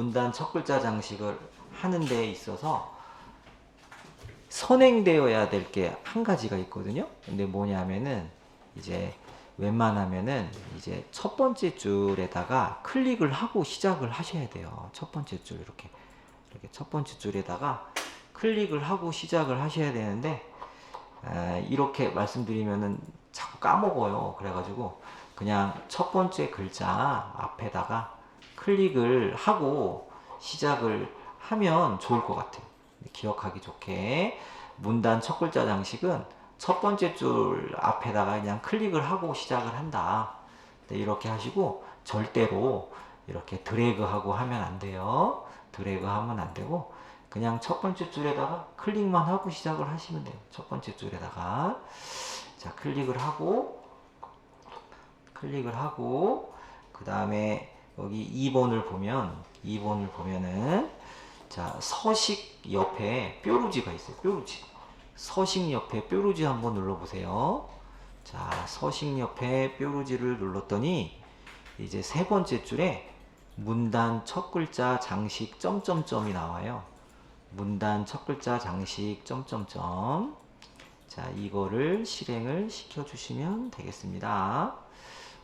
문단 첫 글자 장식을 하는 데 있어서 선행되어야 될 게 한 가지가 있거든요. 근데 뭐냐면은 이제 웬만하면은 이제 첫 번째 줄에다가 클릭을 하고 시작을 하셔야 돼요. 첫 번째 줄 이렇게 첫 번째 줄에다가 클릭을 하고 시작을 하셔야 되는데 이렇게 말씀드리면은 자꾸 까먹어요. 그래가지고 그냥 첫 번째 글자 앞에다가 클릭을 하고 시작을 하면 좋을 것 같아요. 기억하기 좋게 문단 첫 글자 장식은 첫 번째 줄 앞에다가 그냥 클릭을 하고 시작을 한다. 이렇게 하시고 절대로 이렇게 드래그하고 하면 안 돼요. 드래그하면 안 되고 그냥 첫 번째 줄에다가 클릭만 하고 시작을 하시면 돼요. 첫 번째 줄에다가 자 클릭을 하고 그 다음에 여기 2번을 보면은 자 서식 옆에 뾰루지가 있어요. 뾰루지 서식 옆에 뾰루지 한번 눌러보세요. 자 서식 옆에 뾰루지를 눌렀더니 이제 세 번째 줄에 문단 첫 글자 장식 점점점이 나와요. 문단 첫 글자 장식 점점점. 자 이거를 실행을 시켜 주시면 되겠습니다.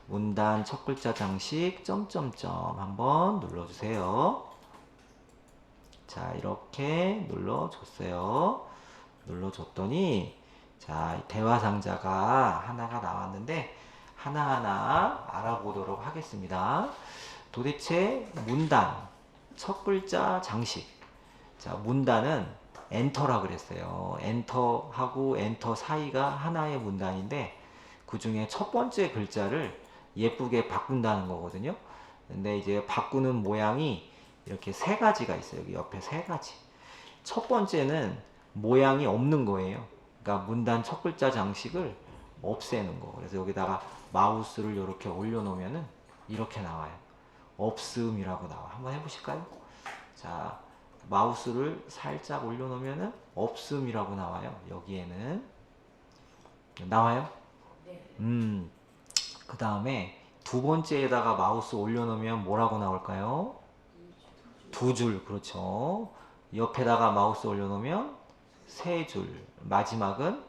문단 첫 글자 장식 점점점 한번 눌러주세요. 자 이렇게 눌러줬어요. 눌러줬더니 자 대화 상자가 하나가 나왔는데 하나하나 알아보도록 하겠습니다. 도대체 문단 첫 글자 장식 자 문단은 엔터라 그랬어요. 엔터하고 엔터 사이가 하나의 문단인데 그 중에 첫 번째 글자를 예쁘게 바꾼다는 거거든요. 근데 이제 바꾸는 모양이 이렇게 세 가지가 있어요. 여기 옆에 세 가지. 첫 번째는 모양이 없는 거예요. 그러니까 문단 첫 글자 장식을 없애는 거. 그래서 여기다가 마우스를 이렇게 올려놓으면은 이렇게 나와요. 없음이라고 나와. 한번 해보실까요? 자, 마우스를 살짝 올려놓으면은 없음이라고 나와요. 여기에는 나와요? 그 다음에 두 번째에다가 마우스 올려놓으면 뭐라고 나올까요? 두 줄, 그렇죠. 옆에다가 마우스 올려놓으면 세 줄, 마지막은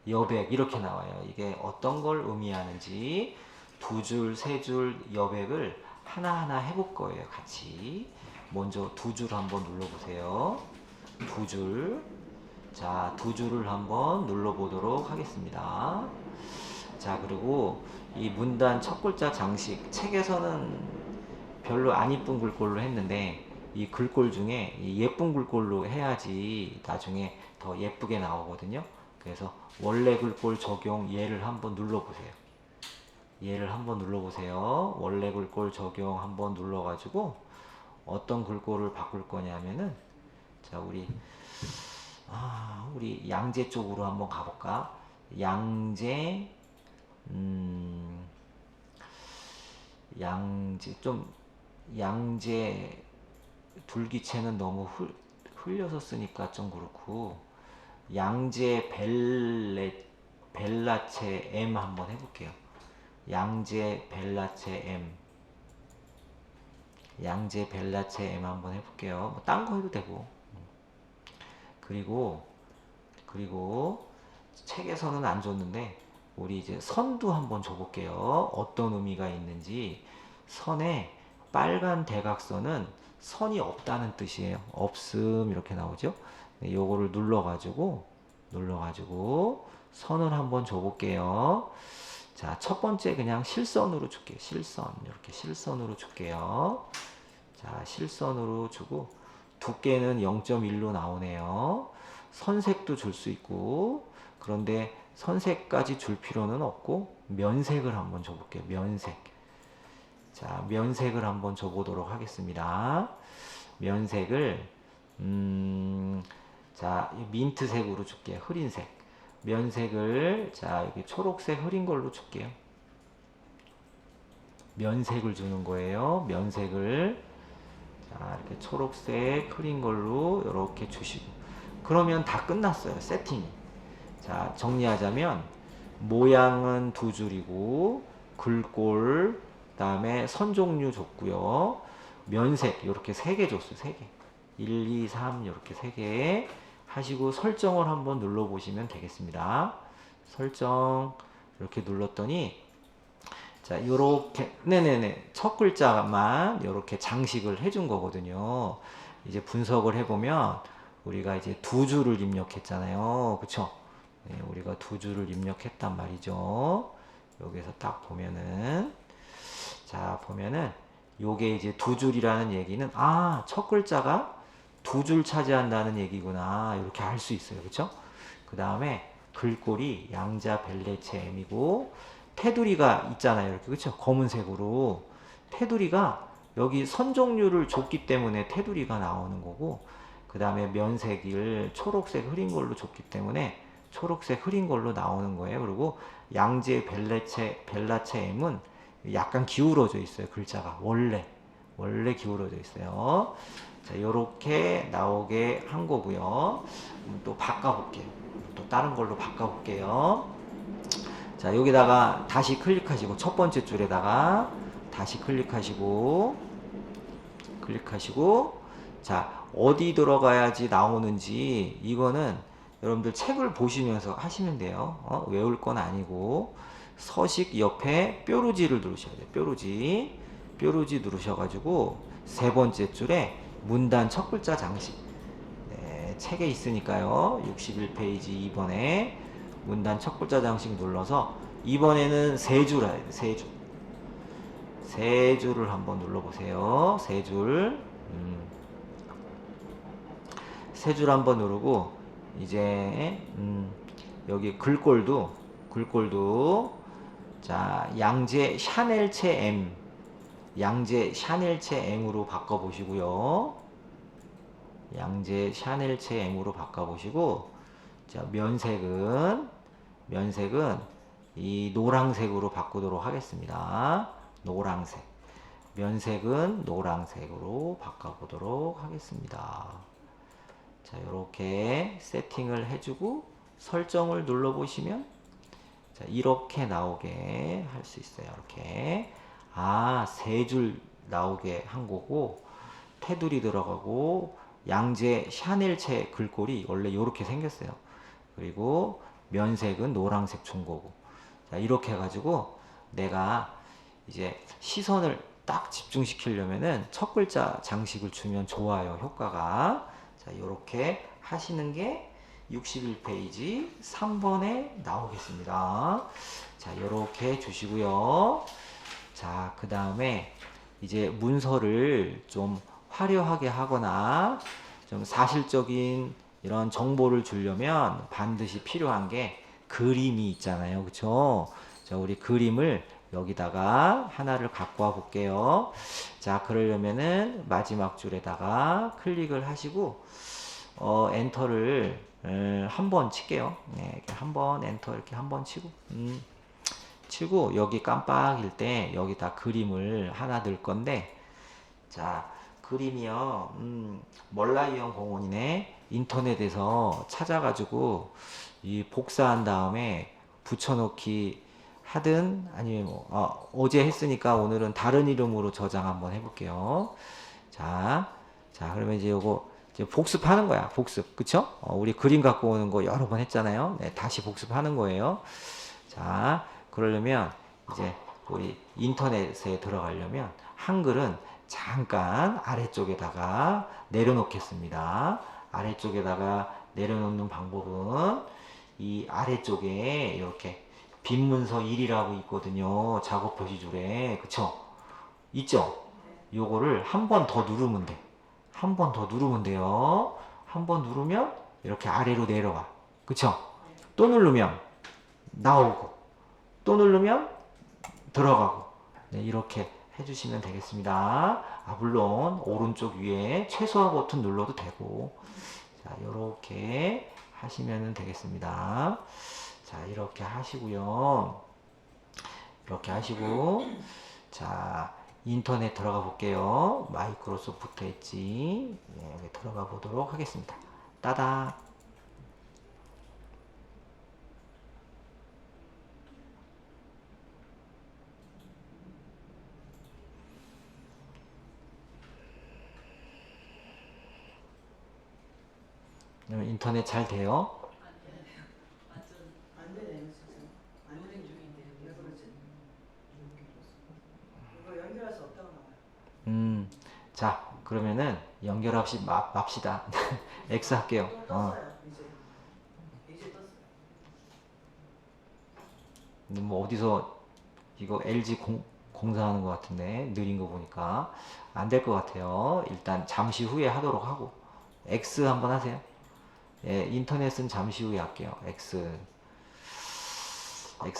여백 이렇게 나와요. 이게 어떤 걸 의미하는지 두 줄, 세 줄, 여백을 하나하나 해볼 거예요. 같이. 먼저 두 줄 한번 눌러보세요. 두 줄. 자, 두 줄을 한번 눌러보도록 하겠습니다. 자, 그리고 이 문단 첫 글자 장식 책에서는 별로 안 이쁜 글꼴로 했는데 이 글꼴 중에 이 예쁜 글꼴로 해야지 나중에 더 예쁘게 나오거든요. 그래서 원래 글꼴 적용 얘를 한번 눌러보세요. 얘를 한번 눌러보세요. 원래 글꼴 적용 한번 눌러가지고 어떤 글꼴을 바꿀 거냐면은 자 우리 양재 쪽으로 한번 가볼까? 양재 양재 좀 양재 둘기체는 너무 흘려서 쓰니까 좀 그렇고 양재 벨라체 M 한번 해볼게요. 양재 벨라체 M 양재 벨라체 M 한번 해볼게요. 뭐 딴 거 해도 되고 그리고 책에서는 안 줬는데 우리 이제 선도 한번 줘볼게요. 어떤 의미가 있는지. 선에 빨간 대각선은 선이 없다는 뜻이에요. 없음 이렇게 나오죠. 네, 요거를 눌러가지고 선을 한번 줘볼게요. 자, 첫 번째 그냥 실선으로 줄게요. 실선 이렇게 실선으로 줄게요. 자, 실선으로 주고 두께는 0.1로 나오네요. 선색도 줄 수 있고 그런데 선색까지 줄 필요는 없고 면색을 한번 줘볼게요. 면색. 자, 면색을 한번 줘보도록 하겠습니다. 면색을 자, 민트색으로 줄게요. 흐린색. 면색을 자, 여기 초록색 흐린 걸로 줄게요. 면색을 주는 거예요. 면색을 자, 이렇게 초록색 흐린 걸로 이렇게 주시고 그러면 다 끝났어요. 세팅이. 자, 정리하자면 모양은 두 줄이고 글꼴 그다음에 선 종류 줬고요. 면색 이렇게 3개 줬어요. 3개. 1, 2, 3 이렇게 3개 하시고 설정을 한번 눌러보시면 되겠습니다. 설정 이렇게 눌렀더니 자, 요렇게 네네네 첫 글자만 이렇게 장식을 해준 거거든요. 이제 분석을 해보면 우리가 이제 2줄을 입력했잖아요. 그쵸? 네, 우리가 2줄을 입력했단 말이죠. 여기서 딱 보면은 자 보면은 요게 이제 2줄이라는 얘기는 첫 글자가 2줄 차지한다는 얘기구나 이렇게 알 수 있어요. 그쵸? 그 다음에 글꼴이 양자 벨레체 M이고 테두리가 있잖아요. 이렇게 그쵸? 검은색으로 테두리가 여기 선 종류를 줬기 때문에 테두리가 나오는 거고 그 다음에 면색을 초록색 흐린 걸로 줬기 때문에 초록색 흐린 걸로 나오는 거예요. 그리고 양재 벨라체 M은 약간 기울어져 있어요. 글자가 원래 기울어져 있어요. 자, 요렇게 나오게 한 거고요. 또 바꿔볼게요. 또 다른 걸로 바꿔볼게요. 자, 여기다가 다시 클릭하시고 첫 번째 줄에다가 다시 클릭하시고 자, 어디 들어가야지 나오는지 이거는 여러분들 책을 보시면서 하시면 돼요. 외울 건 아니고 서식 옆에 뾰루지를 누르셔야 돼요. 뾰루지 누르셔가지고 세 번째 줄에 문단 첫 글자 장식. 네, 책에 있으니까요. 61페이지 2번에 문단 첫 글자 장식 눌러서 이번에는 세 줄 해야 돼요. 세 줄을 한번 눌러보세요. 세 줄 한번 누르고 이제 여기 글꼴도 자 양재 샤넬체 M으로 바꿔보시고요. 양재 샤넬체 M으로 바꿔보시고 자 면색은 이 노란색으로 바꾸도록 하겠습니다. 면색은 노란색으로 바꿔보도록 하겠습니다. 자, 이렇게 세팅을 해주고 설정을 눌러보시면 자, 이렇게 나오게 할 수 있어요. 이렇게 세 줄 나오게 한 거고 테두리 들어가고 양재 샤넬체 글꼴이 원래 이렇게 생겼어요. 그리고 면색은 노란색 준 거고 자, 이렇게 해가지고 내가 이제 시선을 딱 집중시키려면은 첫 글자 장식을 주면 좋아요. 효과가. 자, 이렇게 하시는 게 61페이지 3번에 나오겠습니다. 자, 이렇게 주시고요. 자, 그 다음에 이제 문서를 좀 화려하게 하거나 좀 사실적인 이런 정보를 주려면 반드시 필요한 게 그림이 있잖아요. 그쵸? 자, 우리 그림을 여기다가 하나를 갖고 와 볼게요. 자, 그러려면은 마지막 줄에다가 클릭을 하시고, 엔터를 한번 칠게요. 네, 이렇게 한번 엔터 이렇게 한번 치고, 여기 깜빡일 때 여기다 그림을 하나 넣을 건데, 자, 그림이요. 멀라이언 공원이네. 인터넷에서 찾아가지고 이 복사한 다음에 붙여넣기 하든 아니면 어제 했으니까 오늘은 다른 이름으로 저장 한번 해볼게요. 자, 그러면 이제 요거 이제 복습하는 거야. 복습, 그쵸? 우리 그림 갖고 오는 거 여러 번 했잖아요. 네, 다시 복습하는 거예요. 자, 그러려면 이제 우리 인터넷에 들어가려면 한글은 잠깐 아래쪽에다가 내려놓겠습니다. 아래쪽에다가 내려놓는 방법은 이 아래쪽에 이렇게 빈 문서 1이라고 있거든요. 작업 표시줄에. 그쵸? 있죠? 요거를 한 번 더 누르면 돼. 한 번 더 누르면 돼요. 한 번 누르면 이렇게 아래로 내려와. 그쵸? 또 누르면 나오고 또 누르면 들어가고 네, 이렇게 해주시면 되겠습니다. 물론 오른쪽 위에 최소화 버튼 눌러도 되고 자 이렇게 하시면 되겠습니다. 자 이렇게 하시고요. 이렇게 하시고 자 인터넷 들어가 볼게요. 마이크로소프트 엣지 네, 여기 들어가 보도록 하겠습니다. 따닥 인터넷 잘 돼요? 안 되네요, 진짜. 안 되는 중인데 왜 그러지? 이거 연결할 수 없다고 나와요. 자, 그러면은 연결 없이 맙시다. X 할게요. 또 떴어요, 이제. 이제 떴어요. 뭐 어디서 이거 LG 공사하는 것 같은데 느린 거 보니까 안 될 것 같아요. 일단 잠시 후에 하도록 하고 X 한번 하세요. 예, 인터넷은 잠시 후에 할게요. X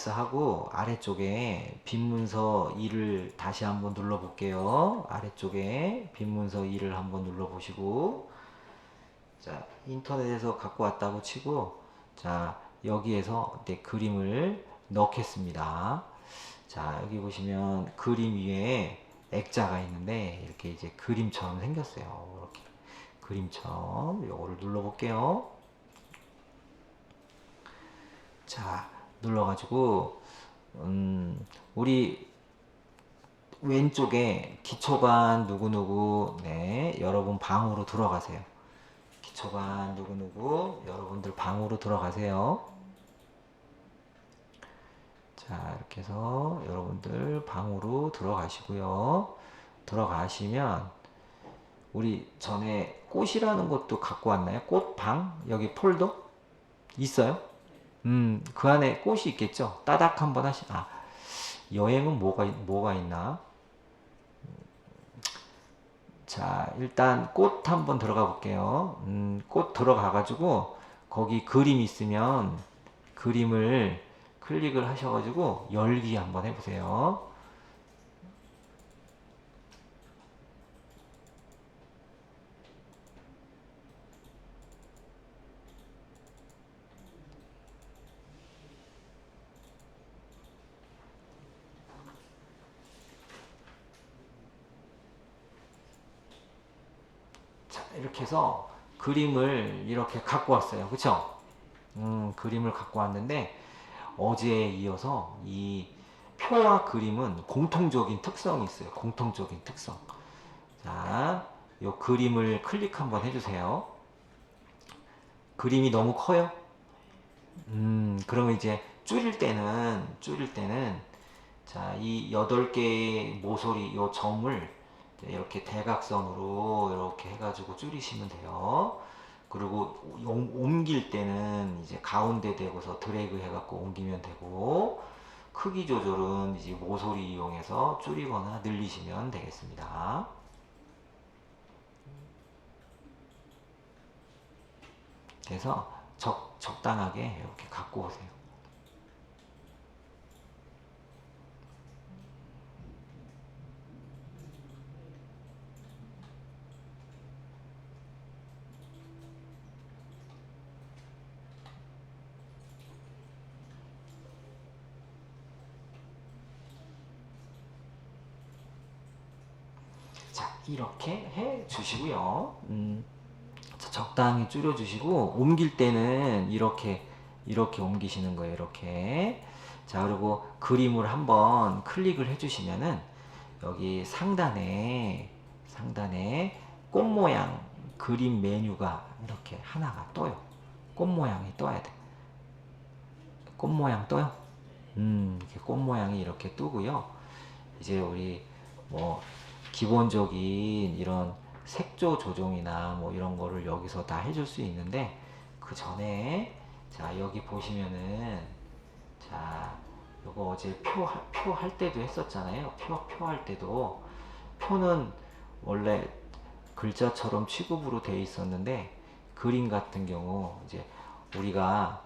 하고 아래쪽에 빈 문서 2를 다시 한번 눌러 볼게요. 아래쪽에 빈 문서 2를 한번 눌러 보시고 자, 인터넷에서 갖고 왔다고 치고 자, 여기에서 내 그림을 넣겠습니다. 자, 여기 보시면 그림 위에 액자가 있는데 이렇게 이제 그림처럼 생겼어요. 이렇게 그림처럼 요거를 눌러 볼게요. 자, 눌러가지고 우리 왼쪽에 기초반 누구누구 네, 여러분 방으로 들어가세요. 기초반 누구누구 여러분들 방으로 들어가세요. 자, 이렇게 해서 여러분들 방으로 들어가시고요. 들어가시면 우리 전에 꽃이라는 것도 갖고 왔나요? 꽃방? 여기 폴더? 있어요? 그 안에 꽃이 있겠죠? 따닥 한번 여행은 뭐가 있나? 자, 일단 꽃 한번 들어가 볼게요. 꽃 들어가가지고, 거기 그림 있으면, 그림을 클릭을 하셔가지고, 열기 한번 해보세요. 자, 이렇게 해서, 그림을 이렇게 갖고 왔어요. 그쵸? 그림을 갖고 왔는데, 어제에 이어서 이 표와 그림은 공통적인 특성이 있어요. 공통적인 특성. 자, 요 그림을 클릭 한번 해주세요. 그림이 너무 커요? 그러면 이제 줄일 때는, 자, 이 8개의 모서리, 요 점을 이렇게 대각선으로 이렇게 해가지고 줄이시면 돼요. 그리고 옮길 때는 이제 가운데 대고서 드래그 해갖고 옮기면 되고, 크기 조절은 이제 모서리 이용해서 줄이거나 늘리시면 되겠습니다. 그래서 적당하게 이렇게 갖고 오세요. 자, 이렇게 해 주시고요. 적당히 줄여주시고, 옮길 때는 이렇게 옮기시는 거예요. 이렇게. 자, 그리고 그림을 한번 클릭을 해주시면은, 여기 상단에 꽃 모양 그림 메뉴가 이렇게 하나가 떠요. 꽃 모양이 떠야 돼. 꽃 모양 떠요? 이렇게 꽃 모양이 이렇게 뜨고요. 이제 우리 뭐 기본적인 이런 색조 조정이나 뭐 이런 거를 여기서 다 해줄 수 있는데 그 전에 자 여기 보시면은 자 요거 어제 표 할 때도 했었잖아요. 표 할 때도 표는 원래 글자처럼 취급으로 돼 있었는데 그림 같은 경우 이제 우리가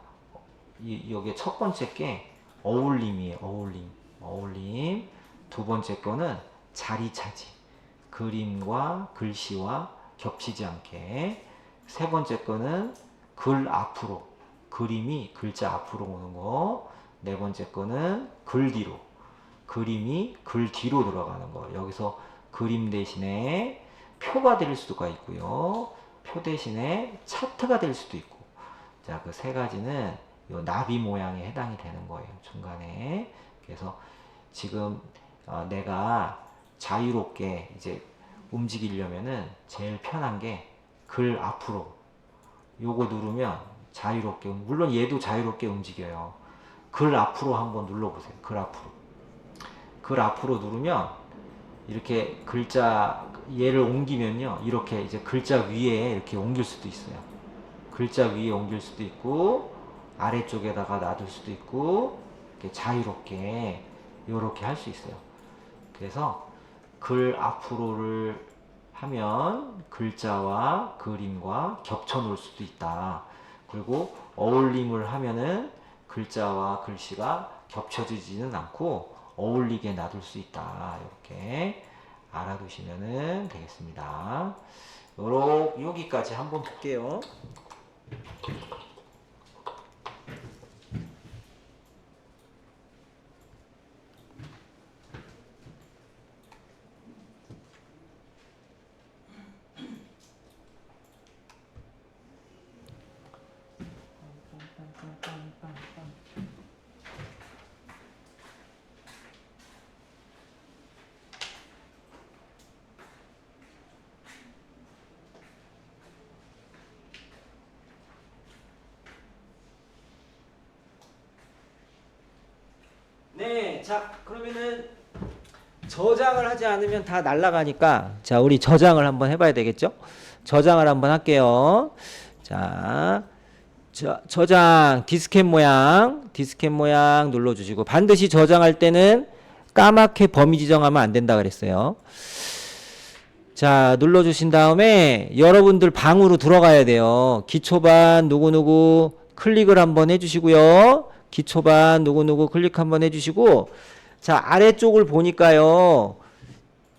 여기 첫 번째 게 어울림이에요. 어울림. 두 번째 거는 자리 차지. 그림과 글씨와 겹치지 않게. 세 번째 거는 글 앞으로. 그림이 글자 앞으로 오는 거. 네 번째 거는 글 뒤로. 그림이 글 뒤로 들어가는 거. 여기서 그림 대신에 표가 될 수가 있고요. 표 대신에 차트가 될 수도 있고. 자, 그 세 가지는 요 나비 모양에 해당이 되는 거예요. 중간에. 그래서 지금 내가 자유롭게 이제 움직이려면은 제일 편한 게 글 앞으로 요거 누르면 자유롭게, 물론 얘도 자유롭게 움직여요. 글 앞으로 한번 눌러보세요. 글 앞으로. 글 앞으로 누르면 이렇게 글자 얘를 옮기면요, 이렇게 이제 글자 위에 이렇게 옮길 수도 있어요. 글자 위에 옮길 수도 있고 아래쪽에다가 놔둘 수도 있고 이렇게 자유롭게 이렇게 할 수 있어요. 그래서 글 앞으로를 하면 글자와 그림과 겹쳐 놓을 수도 있다. 그리고 어울림을 하면은 글자와 글씨가 겹쳐지지는 않고 어울리게 놔둘 수 있다. 이렇게 알아두시면 되겠습니다. 여기까지 한번 볼게요. 네, 자, 그러면은 저장을 하지 않으면 다 날아가니까, 자, 우리 저장을 한번 해봐야 되겠죠? 저장을 한번 할게요. 자, 저장, 디스켓 모양 눌러주시고, 반드시 저장할 때는 까맣게 범위 지정하면 안 된다 그랬어요. 자, 눌러주신 다음에 여러분들 방으로 들어가야 돼요. 기초반 누구누구 클릭을 한번 해주시고요. 기초반 누구누구 클릭 한번 해주시고, 자, 아래쪽을 보니까요.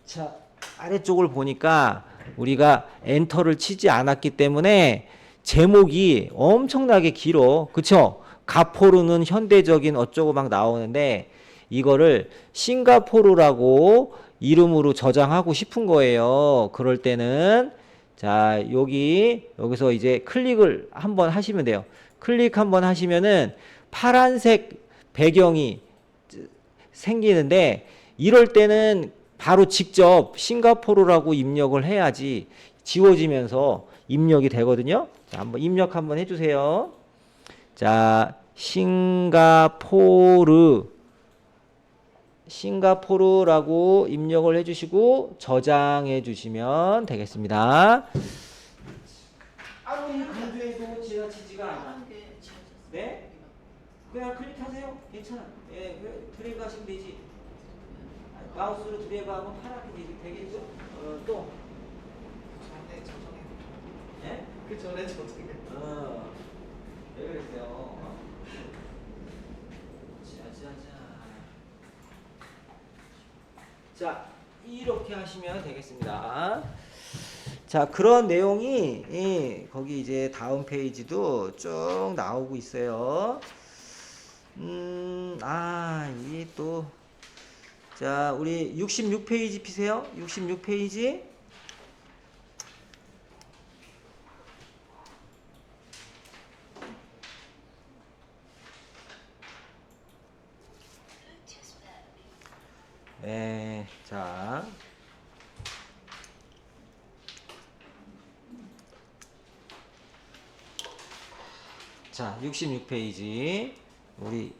자, 아래쪽을 보니까 우리가 엔터를 치지 않았기 때문에 제목이 엄청나게 길어. 그쵸? 가포르는 현대적인 어쩌고 막 나오는데 이거를 싱가포르라고 이름으로 저장하고 싶은 거예요. 그럴 때는 자, 여기서 이제 클릭을 한번 하시면 돼요. 클릭 한번 하시면은 파란색 배경이 생기는데 이럴 때는 바로 직접 싱가포르라고 입력을 해야지 지워지면서 입력이 되거든요. 자, 한번 입력 한번 해주세요. 자, 싱가포르라고 입력을 해주시고 저장해 주시면 되겠습니다. 아무리 강조해도 지나치지가 않아. 네? 그냥 클릭하세요. 괜찮아. 예, 드래그 하시면 되지. 마우스로 드래그하면 파랗게 되겠죠? 또. 전에 저장해. 예? 그 전에 저장해. 왜 그랬어요? 자, 이렇게 하시면 되겠습니다. 자, 그런 내용이 거기 이제 다음 페이지도 쭉 나오고 있어요. 이게 또, 자, 우리 66페이지 피세요. 66페이지. 네, 자. 자, 66페이지. 우리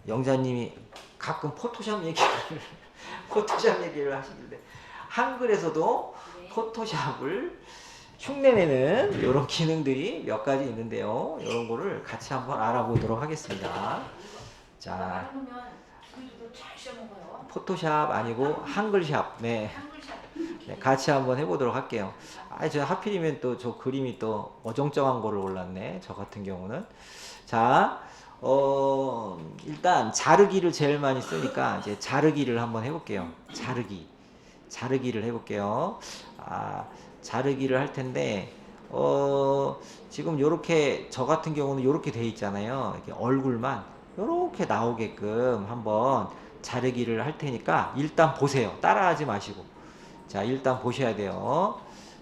영자님이 가끔 포토샵 얘기를 하시는데, 한글에서도 포토샵을 흉내내는 이런 기능들이 몇 가지 있는데요. 이런 거를 같이 한번 알아보도록 하겠습니다. 자, 포토샵 아니고 한글샵. 네. 네, 같이 한번 해보도록 할게요. 저 하필이면 또 저 그림이 또 어정쩡한 거를 올랐네. 저 같은 경우는. 자, 일단 자르기를 제일 많이 쓰니까 이제 자르기를 한번 해볼게요. 자르기를 해볼게요. 자르기를 할 텐데, 지금 요렇게 저 같은 경우는 요렇게 돼 있잖아요. 이렇게 얼굴만 요렇게 나오게끔 한번 자르기를 할 테니까 일단 보세요. 따라하지 마시고. 자, 일단 보셔야 돼요.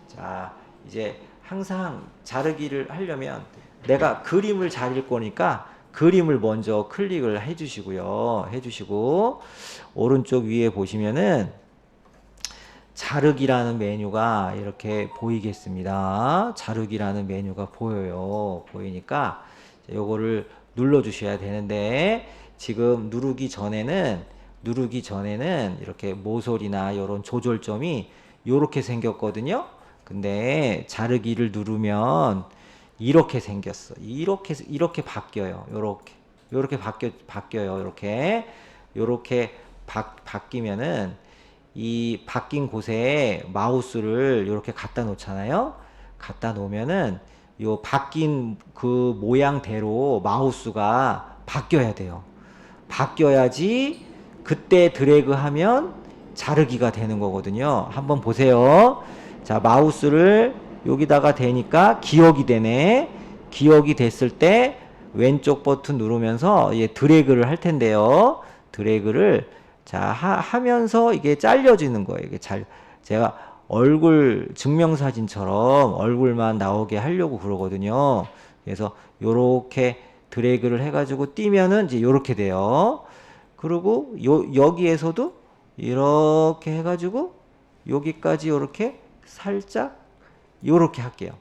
자, 이제 항상 자르기를 하려면 내가 그림을 자를 거니까 그림을 먼저 클릭을 해주시고요. 해주시고 오른쪽 위에 보시면은 자르기라는 메뉴가 이렇게 보이겠습니다. 자르기라는 메뉴가 보여요. 보이니까 요거를 눌러 주셔야 되는데 지금 누르기 전에는 이렇게 모서리나 이런 조절점이 요렇게 생겼거든요. 근데 자르기를 누르면 이렇게 생겼어. 이렇게 바뀌어요. 요렇게 바뀌어요. 요렇게 바뀌면은 이 바뀐 곳에 마우스를 이렇게 갖다 놓잖아요. 갖다 놓으면은 요 바뀐 그 모양대로 마우스가 바뀌어야 돼요. 바뀌어야지 그때 드래그 하면 자르기가 되는 거거든요. 한번 보세요. 자, 마우스를 여기다가 대니까 기억이 되네. 기억이 됐을 때 왼쪽 버튼 누르면서 드래그를 할 텐데요. 드래그를 자, 하면서 이게 잘려지는 거예요. 제가 얼굴 증명사진처럼 얼굴만 나오게 하려고 그러거든요. 그래서 요렇게 드래그를 해가지고 띄면은 이제 요렇게 돼요. 그리고 여기에서도 이렇게 해가지고 여기까지 요렇게 살짝 요렇게 할게요.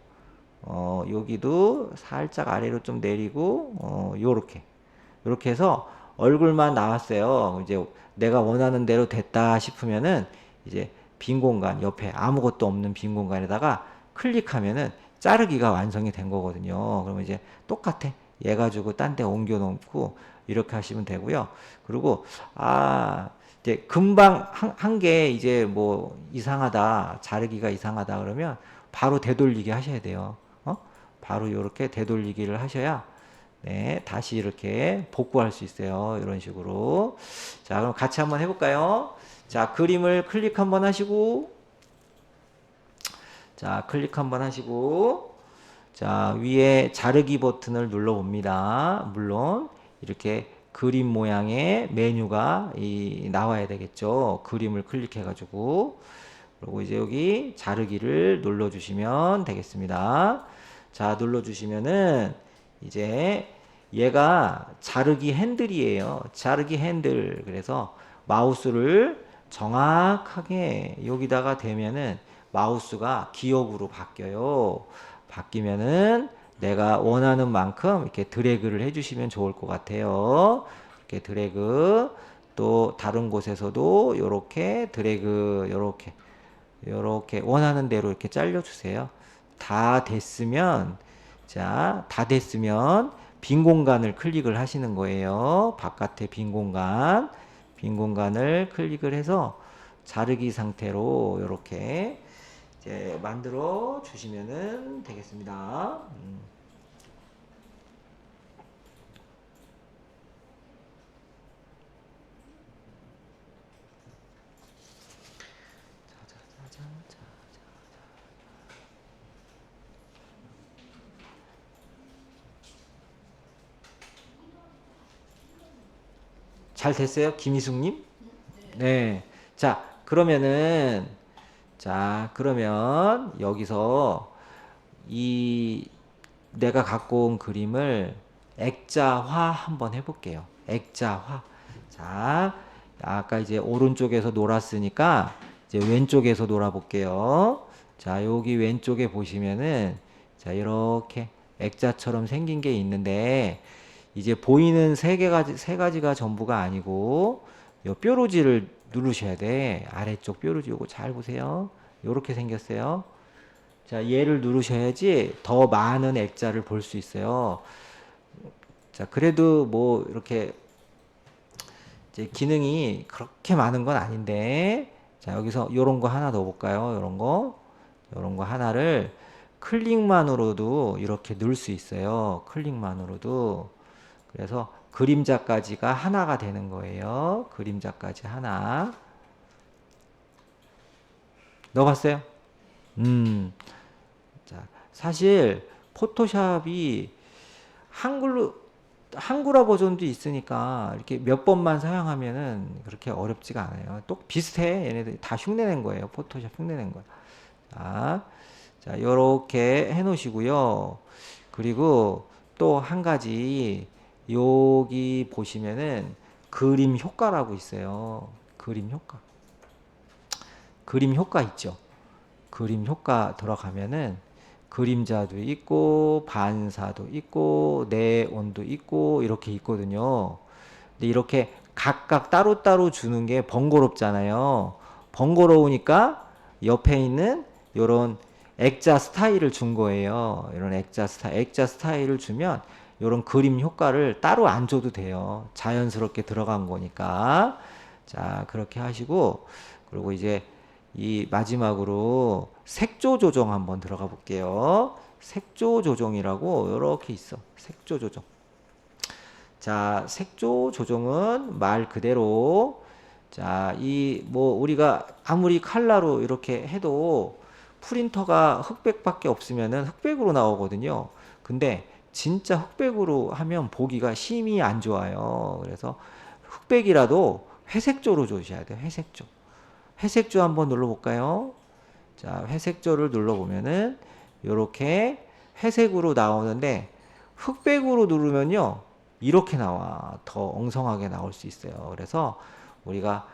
여기도 살짝 아래로 좀 내리고 요렇게 해서 얼굴만 나왔어요. 이제 내가 원하는 대로 됐다 싶으면은 이제 빈 공간 옆에 아무것도 없는 빈 공간에다가 클릭하면은 자르기가 완성이 된 거거든요. 그러면 이제 똑같아. 얘 가지고 딴 데 옮겨 놓고 이렇게 하시면 되고요. 그리고 이제 금방 한 게 이제 뭐 이상하다, 자르기가 이상하다 그러면 바로 되돌리기 하셔야 돼요. 바로 이렇게 되돌리기를 하셔야 네, 다시 이렇게 복구할 수 있어요. 이런 식으로. 자, 그럼 같이 한번 해볼까요? 자, 그림을 클릭 한번 하시고, 자, 클릭 한번 하시고, 자, 위에 자르기 버튼을 눌러 봅니다. 물론, 이렇게 그림 모양의 메뉴가 나와야 되겠죠. 그림을 클릭해가지고. 그리고 이제 여기 자르기를 눌러주시면 되겠습니다. 자, 눌러주시면은, 이제 얘가 자르기 핸들이에요. 자르기 핸들. 그래서 마우스를 정확하게 여기다가 대면은 마우스가 기억으로 바뀌어요. 바뀌면은 내가 원하는 만큼 이렇게 드래그를 해주시면 좋을 것 같아요. 이렇게 드래그. 또 다른 곳에서도 이렇게 드래그 요렇게 원하는 대로 이렇게 잘려주세요. 다 됐으면 다 됐으면 빈 공간을 클릭을 하시는 거예요. 바깥에 빈 공간을 클릭을 해서 자르기 상태로 이렇게 이제 만들어 주시면은 되겠습니다. 잘 됐어요? 김희숙님? 네. 그러면 여기서 내가 갖고 온 그림을 액자화 한번 해볼게요. 액자화. 자, 아까 이제 오른쪽에서 놀았으니까 이제 왼쪽에서 놀아볼게요. 자, 여기 왼쪽에 보시면은 자, 이렇게 액자처럼 생긴 게 있는데 이제 보이는 세 가지가 전부가 아니고 요 뾰루지를 누르셔야 돼. 아래쪽 뾰루지 요거 잘 보세요. 요렇게 생겼어요. 자, 얘를 누르셔야지 더 많은 액자를 볼 수 있어요. 자, 그래도 뭐 이렇게 이제 기능이 그렇게 많은 건 아닌데 자, 여기서 요런 거 하나 넣어 볼까요? 요런 거 하나를 클릭만으로도 이렇게 넣을 수 있어요. 클릭만으로도. 그래서 그림자까지가 하나가 되는 거예요. 그림자까지 하나. 넣어봤어요? 자, 사실 포토샵이 한글화 버전도 있으니까 이렇게 몇 번만 사용하면은 그렇게 어렵지가 않아요. 또 비슷해. 얘네들 다 흉내낸 거예요. 포토샵 흉내낸 거. 자, 요렇게 해 놓으시고요. 그리고 또 한 가지 여기 보시면은 그림 효과라고 있어요. 그림 효과. 그림 효과 있죠. 그림 효과 들어가면은 그림자도 있고 반사도 있고 네온도 있고 이렇게 있거든요. 근데 이렇게 각각 따로따로 주는 게 번거롭잖아요. 번거로우니까 옆에 있는 요런 액자 스타일을 준 거예요. 이런 액자 스타일을 주면 요런 그림 효과를 따로 안 줘도 돼요. 자연스럽게 들어간 거니까. 자, 그렇게 하시고, 그리고 이제 이 마지막으로 색조 조정 한번 들어가 볼게요. 색조 조정이라고 이렇게 있어. 색조 조정. 자, 색조 조정은 말 그대로 자, 이 뭐 우리가 아무리 칼라로 이렇게 해도 프린터가 흑백밖에 없으면은 흑백으로 나오거든요. 근데 진짜 흑백으로 하면 보기가 심히 안 좋아요. 그래서 흑백이라도 회색조로 줘셔야 돼요. 회색조. 회색조 한번 눌러볼까요? 자, 회색조를 눌러보면은 이렇게 회색으로 나오는데 흑백으로 누르면요 이렇게 나와. 더 엉성하게 나올 수 있어요. 그래서 우리가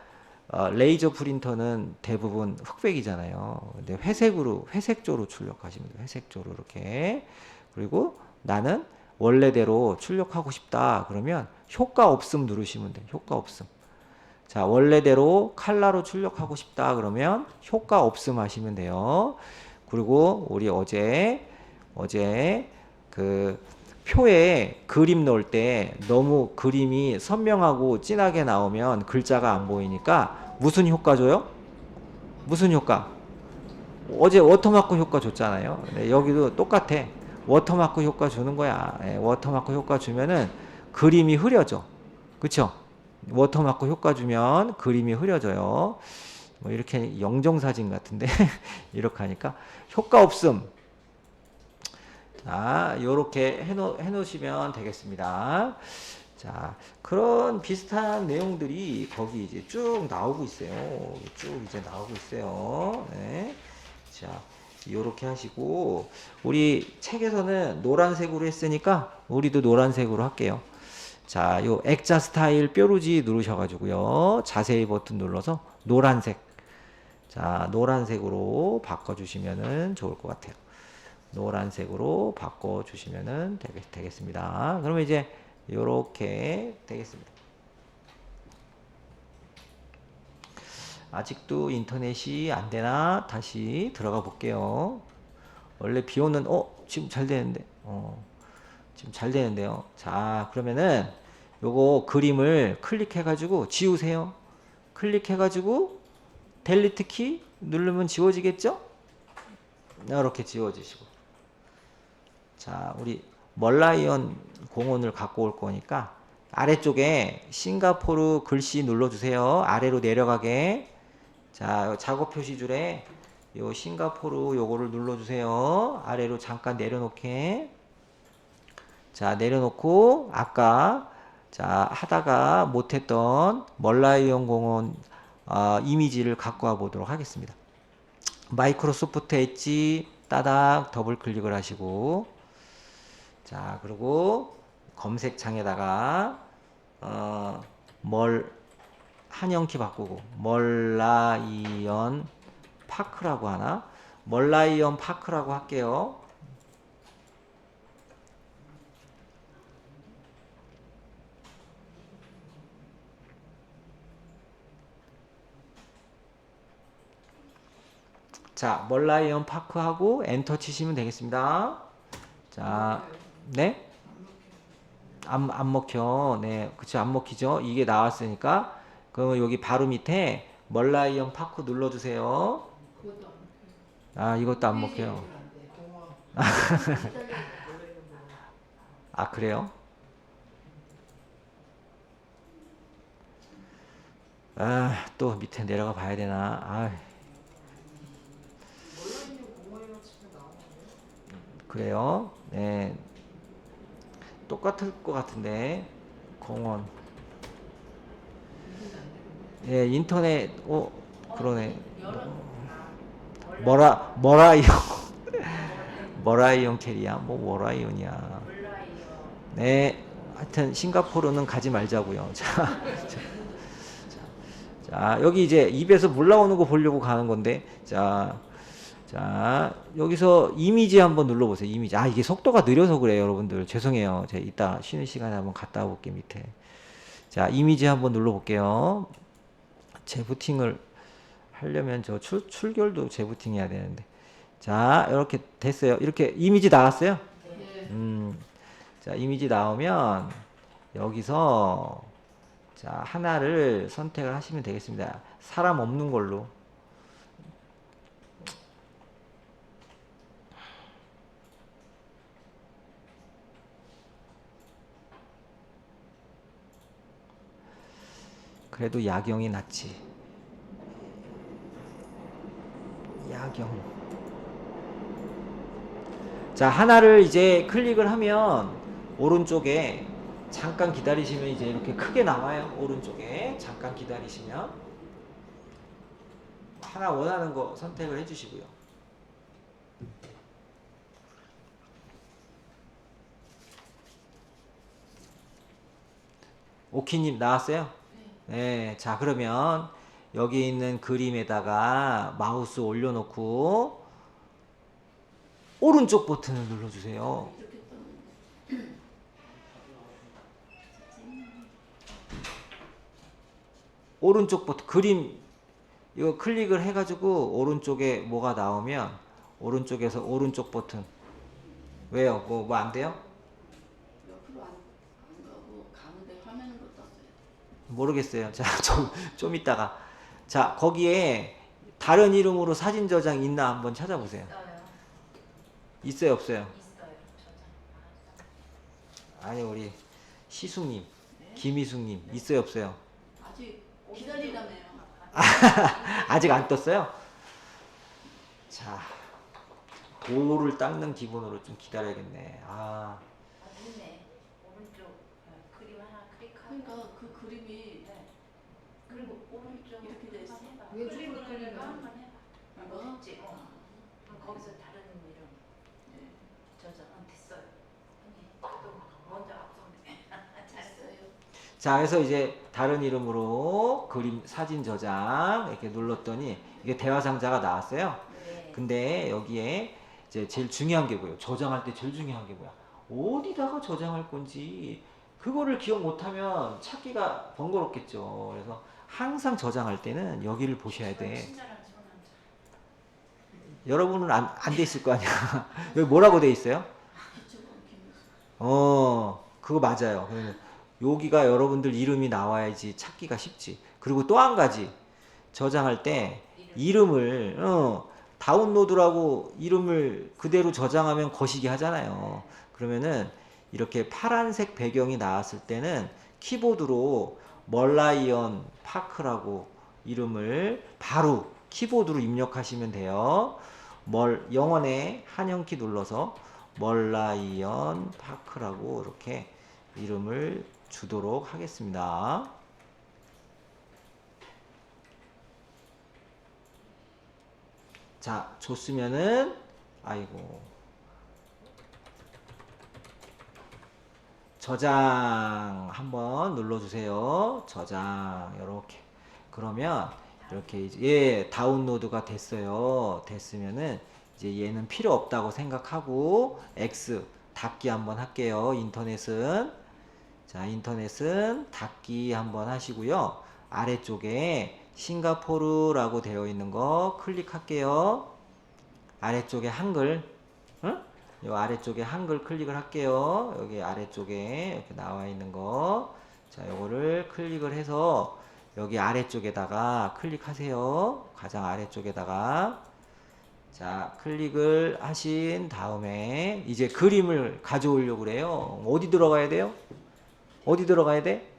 레이저 프린터는 대부분 흑백이잖아요. 근데 회색조로 출력하시면 돼요. 회색조로 이렇게. 그리고 나는 원래대로 출력하고 싶다. 그러면 효과 없음 누르시면 돼요. 효과 없음. 자, 원래대로 칼라로 출력하고 싶다. 그러면 효과 없음 하시면 돼요. 그리고 우리 어제 그 표에 그림 넣을 때 너무 그림이 선명하고 진하게 나오면 글자가 안 보이니까 무슨 효과 줘요? 무슨 효과? 어제 워터마크 효과 줬잖아요. 네, 여기도 똑같아. 워터마크 효과 주는 거야. 네, 워터마크 효과 주면은 그림이 흐려져. 그쵸? 워터마크 효과 주면 그림이 흐려져요. 뭐 이렇게 영정사진 같은데 이렇게 하니까 효과 없음. 자, 요렇게 해놓으시면 되겠습니다. 자, 그런 비슷한 내용들이 거기 이제 쭉 나오고 있어요. 쭉 이제 나오고 있어요. 네. 자, 요렇게 하시고, 우리 책에서는 노란색으로 했으니까, 우리도 노란색으로 할게요. 자, 요 액자 스타일 뾰루지 누르셔가지고요. 자세히 버튼 눌러서 노란색. 자, 노란색으로 바꿔주시면은 좋을 것 같아요. 노란색으로 바꿔주시면 되겠습니다. 그러면 이제 이렇게 되겠습니다. 아직도 인터넷이 안 되나? 다시 들어가 볼게요. 원래 비 오는, 지금 잘 되는데. 지금 잘 되는데요. 자, 그러면은 요거 그림을 클릭해가지고 지우세요. 클릭해가지고 델리트 키 누르면 지워지겠죠? 이렇게 지워지시고. 자, 우리 멀라이언 공원을 갖고 올 거니까 아래쪽에 싱가포르 글씨 눌러주세요. 아래로 내려가게. 자, 작업 표시줄에 요 싱가포르 요거를 눌러주세요. 아래로 잠깐 내려놓게. 자, 내려놓고 아까 자 하다가 못했던 멀라이언 공원 이미지를 갖고 와 보도록 하겠습니다. 마이크로소프트 엣지 따닥 더블 클릭을 하시고 자, 그리고 검색창에다가 한영키 바꾸고 멀라이언 파크라고 하나? 멀라이언 파크라고 할게요. 자, 멀라이언 파크하고 엔터 치시면 되겠습니다. 자, 네? 안 먹혀. 네, 그쵸, 안 먹히죠? 이게 나왔으니까. 그러면 여기 바로 밑에 멀라이언 파크 눌러주세요. 아, 이것도 안 먹혀요. 아, 그래요? 아, 또 밑에 내려가 봐야 되나? 아, 그래요? 네. 똑같을 것 같은데. 공원. 예, 인터넷, 그러네. 머라이온. 머라이온 캐리야? 뭐, 머라이온이야. 네. 하여튼, 싱가포르는 가지 말자고요. 자, 자, 여기 이제 입에서 물 나오는 거 보려고 가는 건데, 자, 여기서 이미지 한번 눌러보세요. 이미지. 아, 이게 속도가 느려서 그래요, 여러분들. 죄송해요. 제가 이따 쉬는 시간에 한번 갔다 와볼게, 밑에. 자, 이미지 한번 눌러볼게요. 재부팅을 하려면 저 출결도 재부팅 해야 되는데. 자, 이렇게 됐어요. 이렇게 이미지 나왔어요? 자, 이미지 나오면 여기서 자, 하나를 선택을 하시면 되겠습니다. 사람 없는 걸로. 그래도 야경이 낫지. 야경. 자, 하나를 이제 클릭을 하면 오른쪽에 잠깐 기다리시면 이제 이렇게 크게 나와요. 오른쪽에 잠깐 기다리시면 하나 원하는 거 선택을 해주시고요. 오키님 나왔어요? 네. 자, 그러면 여기 있는 그림에다가 마우스 올려놓고 오른쪽 버튼을 눌러주세요. 오른쪽 버튼 그림 이거 클릭을 해가지고 오른쪽에 뭐가 나오면 오른쪽에서 오른쪽 버튼 왜요? 뭐 안 돼요? 옆으로 안 가고 가운데 화면으로 떴어요. 모르겠어요. 자, 좀 이따가 자 거기에 다른 이름으로 사진 저장 있나 한번 찾아보세요. 있어요 없어요? 있어요. 아니 우리 시숙님, 네? 김희숙님 있어요 없어요? 아직 기다리라네요. 아직 안 떴어요? 자, 도를 닦는 기분으로 좀 기다려야겠네. 아, 됐네. 오른쪽 그림 하나 클릭하고. 그러니까 그 그림이 네. 그리고 오른쪽 이렇게 돼 있어. 해봐. 왜 그림을 그림을 그리는 한번 거야? 해봐. 이거? 멋있지? 그럼 거기서 다른 이름 네. 저장 됐어요. 언니, 또 먼저 앞서네. 됐어요. 자, 그래서 이제 다른 이름으로 그림 사진 저장 이렇게 눌렀더니 이게 대화 상자가 나왔어요. 네. 근데 여기에 이제 제일 중요한 게 뭐예요? 저장할 때 제일 중요한 게 뭐야? 어디다가 저장할 건지 그거를 기억 못하면 찾기가 번거롭겠죠. 그래서 항상 저장할 때는 여기를 보셔야 돼. 친절한 손 한 장. 여러분은 안 돼 있을 거 아니야. 여기 뭐라고 돼 있어요? 기초본 김효수. 그거 맞아요. 그러면 여기가 여러분들 이름이 나와야지 찾기가 쉽지. 그리고 또 한 가지 저장할 때 이름을 다운로드라고 이름을 그대로 저장하면 거시기 하잖아요. 그러면은 이렇게 파란색 배경이 나왔을 때는 키보드로 멀라이언 파크라고 이름을 바로 키보드로 입력하시면 돼요. 영원의 한영키 눌러서 멀라이언 파크라고 이렇게 이름을 주도록 하겠습니다. 자, 줬으면은 아이고 저장 한번 눌러주세요. 저장 이렇게 그러면 이렇게 이제 다운로드가 됐어요. 됐으면은 이제 얘는 필요 없다고 생각하고 X 닫기 한번 할게요. 인터넷은 자 인터넷은 닫기 한번 하시고요. 아래쪽에 싱가포르라고 되어 있는 거 클릭할게요. 아래쪽에 한글 응? 요 아래쪽에 한글 클릭을 할게요. 여기 아래쪽에 이렇게 나와 있는 거. 자, 요거를 클릭을 해서 여기 아래쪽에다가 클릭하세요. 가장 아래쪽에다가. 자, 클릭을 하신 다음에 이제 그림을 가져오려고 그래요. 어디 들어가야 돼요? 어디 들어가야 돼?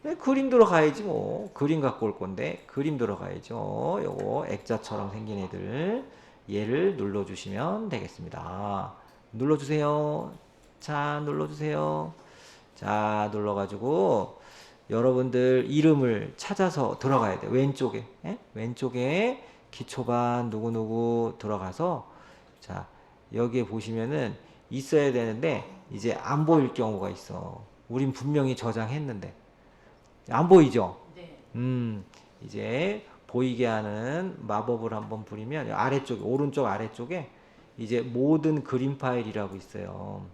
네, 그림 들어가야지 뭐. 그림 갖고 올 건데 그림 들어가야죠. 요거 액자처럼 생긴 애들 얘를 눌러주시면 되겠습니다. 눌러주세요. 자, 눌러주세요. 자, 눌러가지고 여러분들 이름을 찾아서 들어가야 돼요. 왼쪽에 왼쪽에 기초반 누구누구 들어가서 자 여기에 보시면은 있어야 되는데 이제 안 보일 경우가 있어. 우린 분명히 저장했는데 안 보이죠? 네. 이제 보이게 하는 마법을 한번 부리면 아래쪽 오른쪽 아래쪽에 이제 모든 그림 파일이라고 있어요.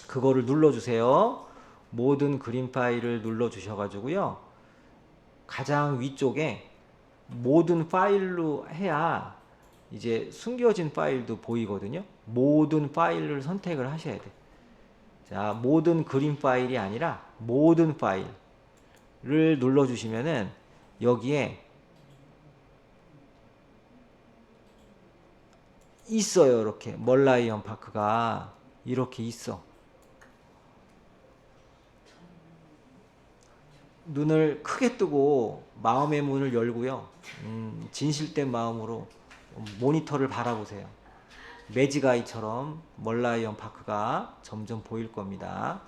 그거를 눌러주세요. 모든 그림 파일을 눌러주셔가지고요. 가장 위쪽에 모든 파일로 해야 이제 숨겨진 파일도 보이거든요. 모든 파일을 선택을 하셔야 돼. 자, 모든 그림 파일이 아니라 모든 파일을 눌러주시면은 여기에 있어요. 이렇게 멀라이언 파크가 이렇게 있어. 눈을 크게 뜨고 마음의 문을 열고요. 진실된 마음으로 모니터를 바라보세요. 매직아이처럼 멀라이언 파크가 점점 보일 겁니다.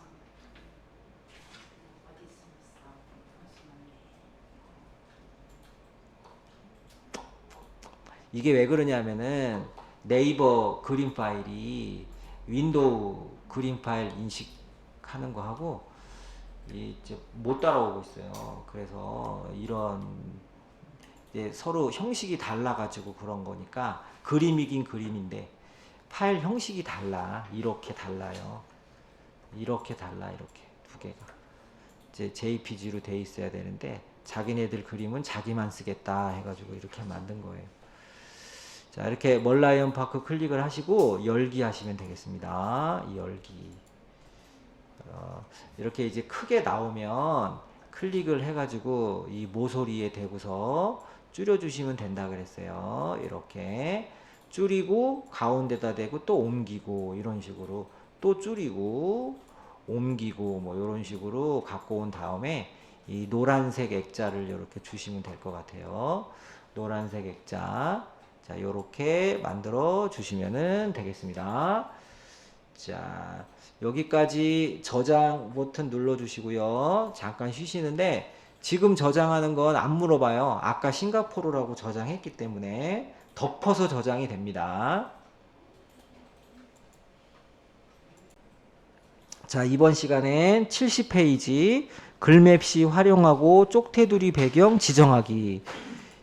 어디 숨었어? 이게 왜 그러냐면은 네이버 그림 파일이 윈도우 그림 파일 인식하는 거 하고 이제 못 따라오고 있어요. 그래서 이런 이제 서로 형식이 달라가지고 그런 거니까 그림이긴 그림인데 파일 형식이 달라. 이렇게 달라요. 이렇게 달라. 이렇게 두 개가 이제 JPG로 돼 있어야 되는데 자기네들 그림은 자기만 쓰겠다 해가지고 이렇게 만든 거예요. 자, 이렇게 멀라이언 파크 클릭을 하시고 열기 하시면 되겠습니다. 이 열기. 이렇게 이제 크게 나오면 클릭을 해가지고 이 모서리에 대고서 줄여주시면 된다 그랬어요. 이렇게 줄이고 가운데다 대고 또 옮기고 이런 식으로 또 줄이고 옮기고 뭐 이런 식으로 갖고 온 다음에 이 노란색 액자를 이렇게 주시면 될 것 같아요. 노란색 액자. 자, 이렇게 만들어 주시면 되겠습니다. 자, 여기까지 저장 버튼 눌러 주시고요. 잠깐 쉬시는데 지금 저장하는 건 안 물어봐요. 아까 싱가포르라고 저장했기 때문에 덮어서 저장이 됩니다. 자, 이번 시간엔 70페이지 글맵 시 활용하고 쪽테두리 배경 지정하기.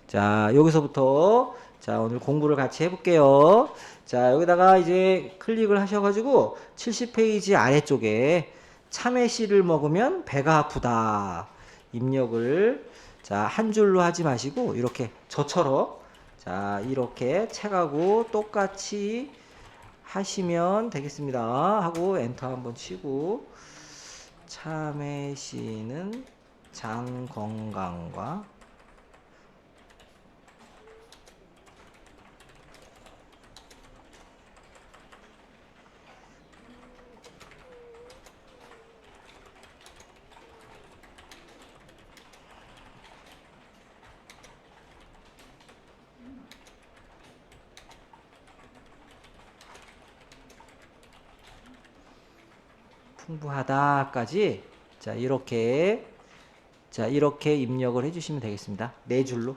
자, 여기서부터 자, 오늘 공부를 같이 해볼게요. 자, 여기다가 이제 클릭을 하셔가지고 70페이지 아래쪽에 참외 씨를 먹으면 배가 아프다. 입력을 자, 한 줄로 하지 마시고 이렇게 저처럼 자, 이렇게 책하고 똑같이 하시면 되겠습니다. 하고 엔터 한번 치고 참외 씨는 장 건강과 풍부하다까지 자, 이렇게 입력을 해주시면 되겠습니다. 네 줄로.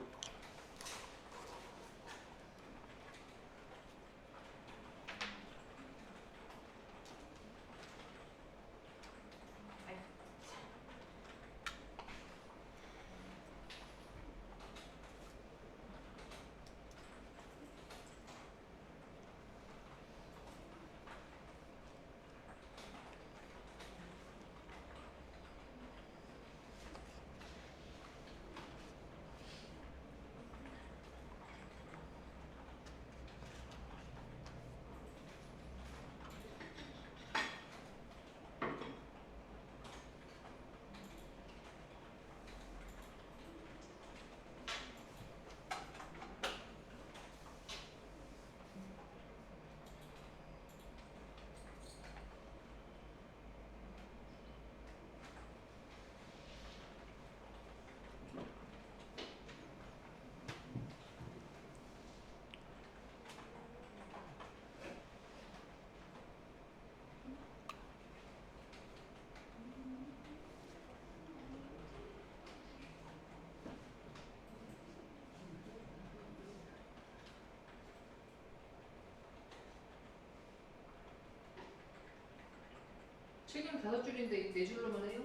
책임 5줄인데 4줄로만 해요?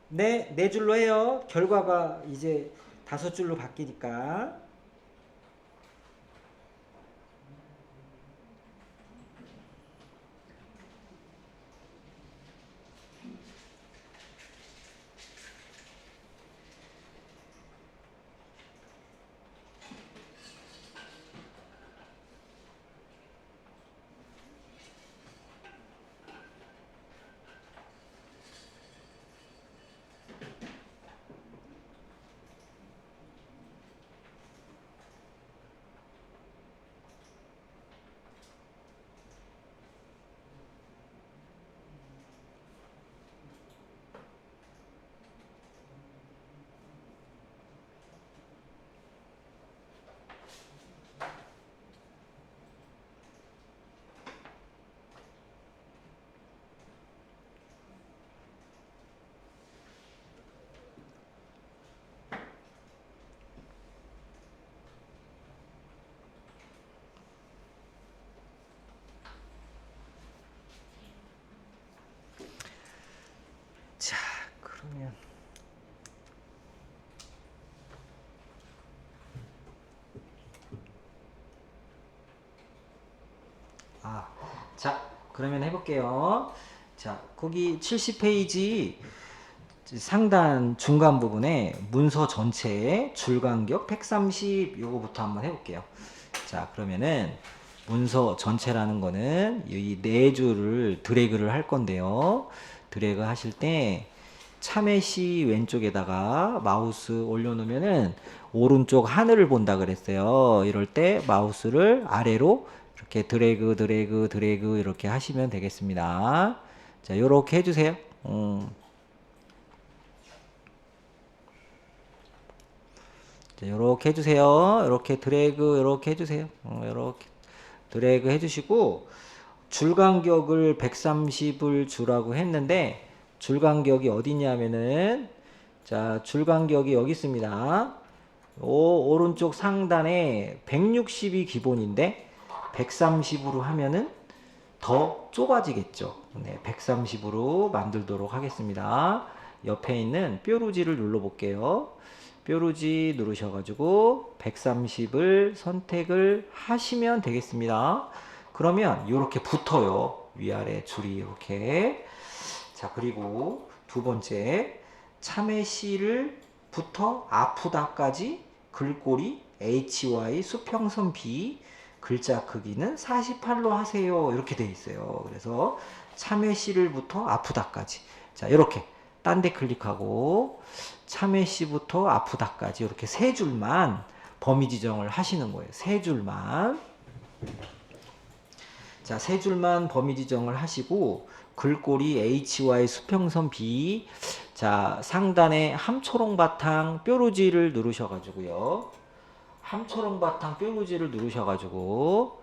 네, 네 줄로 해요. 결과가 이제 5줄로 바뀌니까. 자, 그러면 자, 그러면 해볼게요. 자, 거기 70페이지 상단 중간 부분에 문서 전체에 줄 간격 130 요거부터 한번 해볼게요. 자, 그러면은 문서 전체라는 거는 이 네 줄을 드래그를 할 건데요. 드래그 하실 때 참외시 왼쪽에다가 마우스 올려놓으면은 오른쪽 하늘을 본다 그랬어요. 이럴 때 마우스를 아래로 이렇게 드래그 드래그 드래그 이렇게 하시면 되겠습니다. 자, 요렇게 해주세요. 자, 요렇게 해주세요. 이렇게 드래그 이렇게 해주세요. 요렇게 드래그 해주시고 줄 간격을 130을 주라고 했는데 줄 간격이 어디냐면은 자, 줄 간격이 여기 있습니다. 오른쪽 상단에 160이 기본인데 130으로 하면은 더 좁아지겠죠. 네, 130으로 만들도록 하겠습니다. 옆에 있는 뾰루지를 눌러 볼게요. 뾰루지 누르셔가지고 130을 선택을 하시면 되겠습니다. 그러면 이렇게 붙어요. 위아래 줄이 이렇게. 자, 그리고 두 번째 참외씨를 부터 아프다까지 글꼴이 HY 수평선 B 글자 크기는 48로 하세요. 이렇게 돼 있어요. 그래서 참외씨를부터 아프다까지. 자, 이렇게 딴 데 클릭하고 참외씨부터 아프다까지 이렇게 세 줄만 범위 지정을 하시는 거예요. 세 줄만. 자, 세 줄만 범위 지정을 하시고 글꼴이 HY 수평선 B. 자, 상단에 함초롱 바탕 뾰루지를 누르셔가지고요. 함초롱 바탕 뾰루지를 누르셔가지고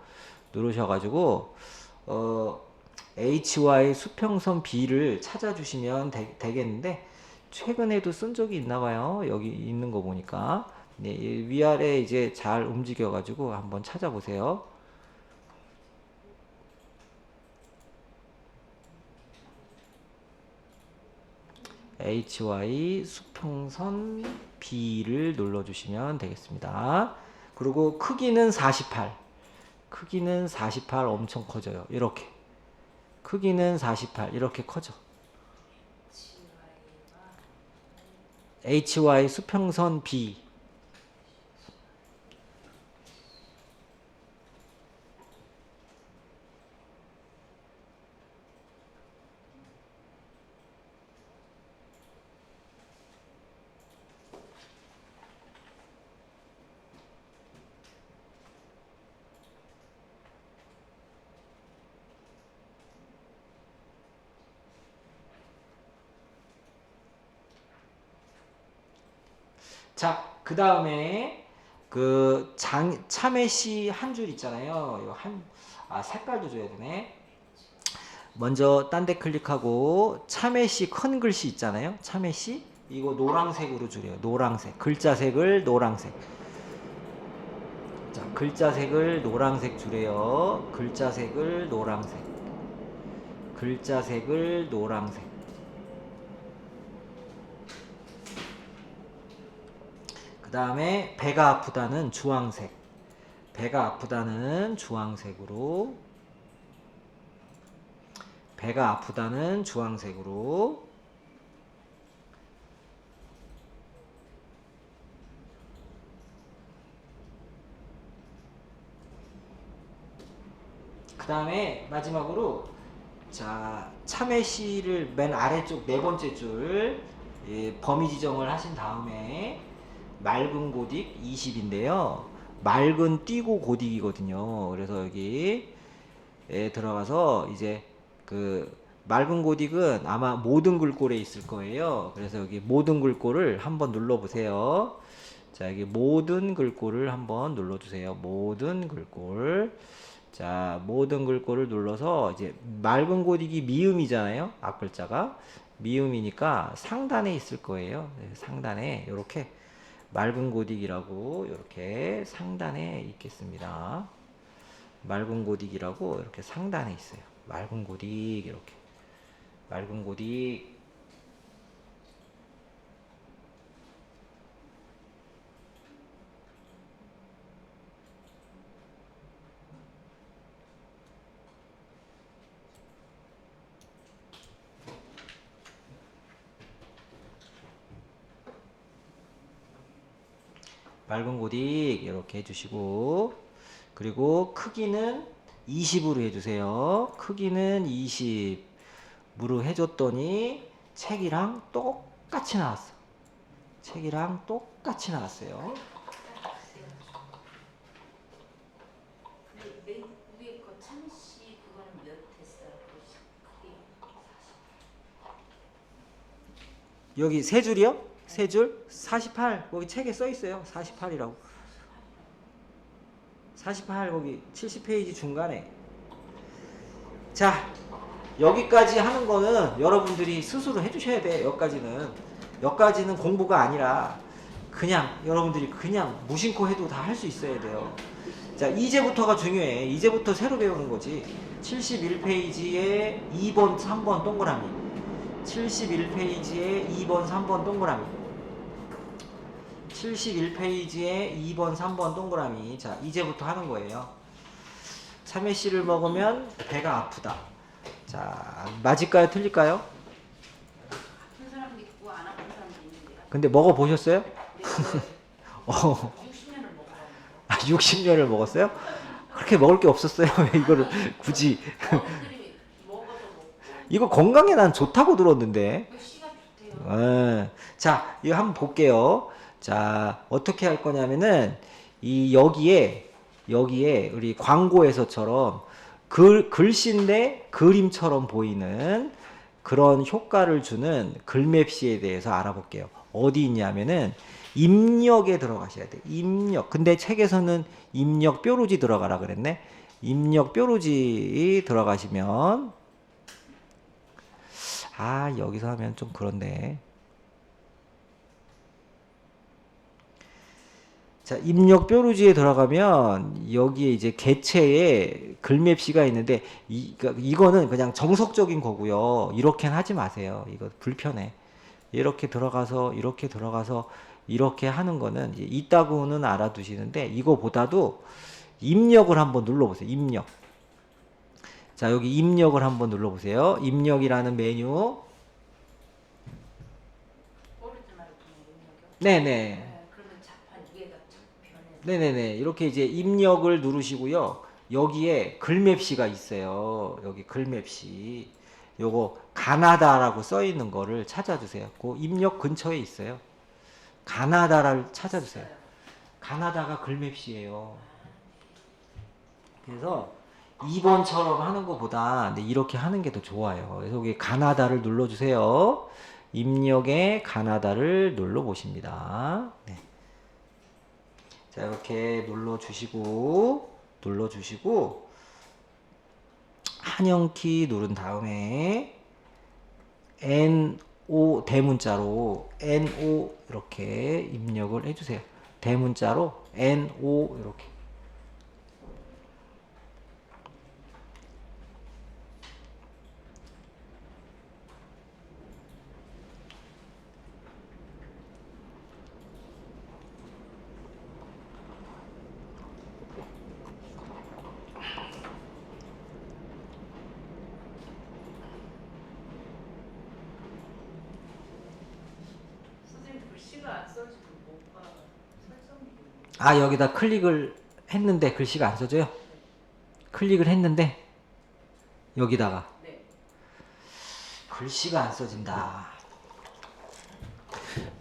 HY 수평선 B를 찾아주시면 되겠는데 최근에도 쓴 적이 있나봐요. 여기 있는 거 보니까. 네, 위아래 이제 잘 움직여가지고 한번 찾아보세요. HY 수평선 B를 눌러주시면 되겠습니다. 그리고 크기는 48. 크기는 48 엄청 커져요. 이렇게. 크기는 48 이렇게 커져. HY 수평선 B. 자, 그 다음에 그 참외씨 한 줄 있잖아요. 요 색깔도 줘야 되네. 먼저 딴 데 클릭하고 참외씨 큰 글씨 있잖아요. 참외씨 이거 노란색으로 줄여요. 노란색. 글자색을 노란색. 자, 글자색을 노란색 줄여요. 글자색을 노란색. 글자색을 노란색. 그 다음에 배가 아프다는 주황색. 배가 아프다는 주황색으로. 배가 아프다는 주황색으로. 그 다음에 마지막으로 자 참외씨를 맨 아래쪽 네 번째 줄 범위 지정을 하신 다음에 맑은 고딕 20인데요. 맑은 띄고 고딕이거든요. 그래서 여기에 들어가서 이제 그 맑은 고딕은 아마 모든 글꼴에 있을 거예요. 그래서 여기 모든 글꼴을 한번 눌러 보세요. 자 여기 모든 글꼴을 한번 눌러 주세요. 모든 글꼴. 자 모든 글꼴을 눌러서 이제 맑은 고딕이 미음이잖아요. 앞글자가 미음이니까 상단에 있을 거예요. 상단에 이렇게 맑은 고딕이라고 이렇게 상단에 있겠습니다. 맑은 고딕이라고 이렇게 상단에 있어요. 맑은 고딕 이렇게 맑은 고딕. 맑은 고딕 이렇게 해주시고 그리고 크기는 20으로 해주세요. 크기는 20으로 해줬더니 책이랑 똑같이 나왔어. 책이랑 똑같이 나왔어요. 근데 맨 위에 거 참씨 그거는 몇 했어요? 그게 40. 여기 세 줄이요? 세 줄? 48. 거기 책에 써 있어요. 48이라고. 48 거기 70페이지 중간에. 자, 여기까지 하는 거는 여러분들이 스스로 해주셔야 돼. 여기까지는 공부가 아니라 그냥 여러분들이 그냥 무심코 해도 다 할 수 있어야 돼요. 자, 이제부터가 중요해. 이제부터 새로 배우는 거지. 71페이지에 2번, 3번 동그라미. 71페이지에 2번, 3번 동그라미. 71페이지에 2번, 3번 동그라미. 자, 이제부터 하는 거예요. 참외씨를 먹으면 배가 아프다. 자, 맞을까요? 틀릴까요? 아픈 사람도 있고 안 아픈 사람도 있는데요. 근데 먹어보셨어요? 어, 60년을 먹어요. 아, 60년을 먹었어요? 그렇게 먹을 게 없었어요. 왜 이거를 굳이. 어른들이 먹어도 먹고 이거 건강에 난 좋다고 들었는데. 그 씨가 좋대요. 자, 이거 한번 볼게요. 자, 어떻게 할 거냐면은, 여기에 우리 광고에서처럼 글씨인데 그림처럼 보이는 그런 효과를 주는 글맵시에 대해서 알아볼게요. 어디 있냐면은, 입력에 들어가셔야 돼요. 입력. 근데 책에서는 입력 뾰루지 들어가라 그랬네. 입력 뾰루지 들어가시면, 여기서 하면 좀 그런데. 자, 입력 뾰루지에 들어가면 여기에 이제 개체에 글맵시가 있는데 그러니까 이거는 그냥 정석적인 거고요. 이렇게는 하지 마세요. 이거 불편해. 이렇게 들어가서 이렇게 하는 거는 이제 있다고는 알아두시는데 이거보다도 입력을 한번 눌러보세요. 입력. 자, 여기 입력을 한번 눌러보세요. 입력이라는 메뉴. 오른쪽 말고 입력이요? 네네. 네, 그러면 자판 위에가 변해. 네네네. 이렇게 이제 입력을 누르시고요. 여기에 글맵시가 있어요. 여기 글맵시. 요거 가나다라고 써 있는 거를 찾아주세요. 그 입력 근처에 있어요. 가나다를 찾아주세요. 가나다가 글맵시예요. 그래서 2번처럼 하는 것보다 이렇게 하는 게 더 좋아요. 그래서 여기 가나다를 눌러주세요. 입력에 가나다를 눌러보십니다. 네. 자, 이렇게 눌러주시고 한영키 누른 다음에 NO 대문자로 NO 이렇게 입력을 해주세요. 대문자로 NO 이렇게. 글씨가 안 써지고 뭐가 설정이 아, 여기다 클릭을 했는데 글씨가 안 써져요? 클릭을 했는데 여기다가 네. 글씨가 안 써진다.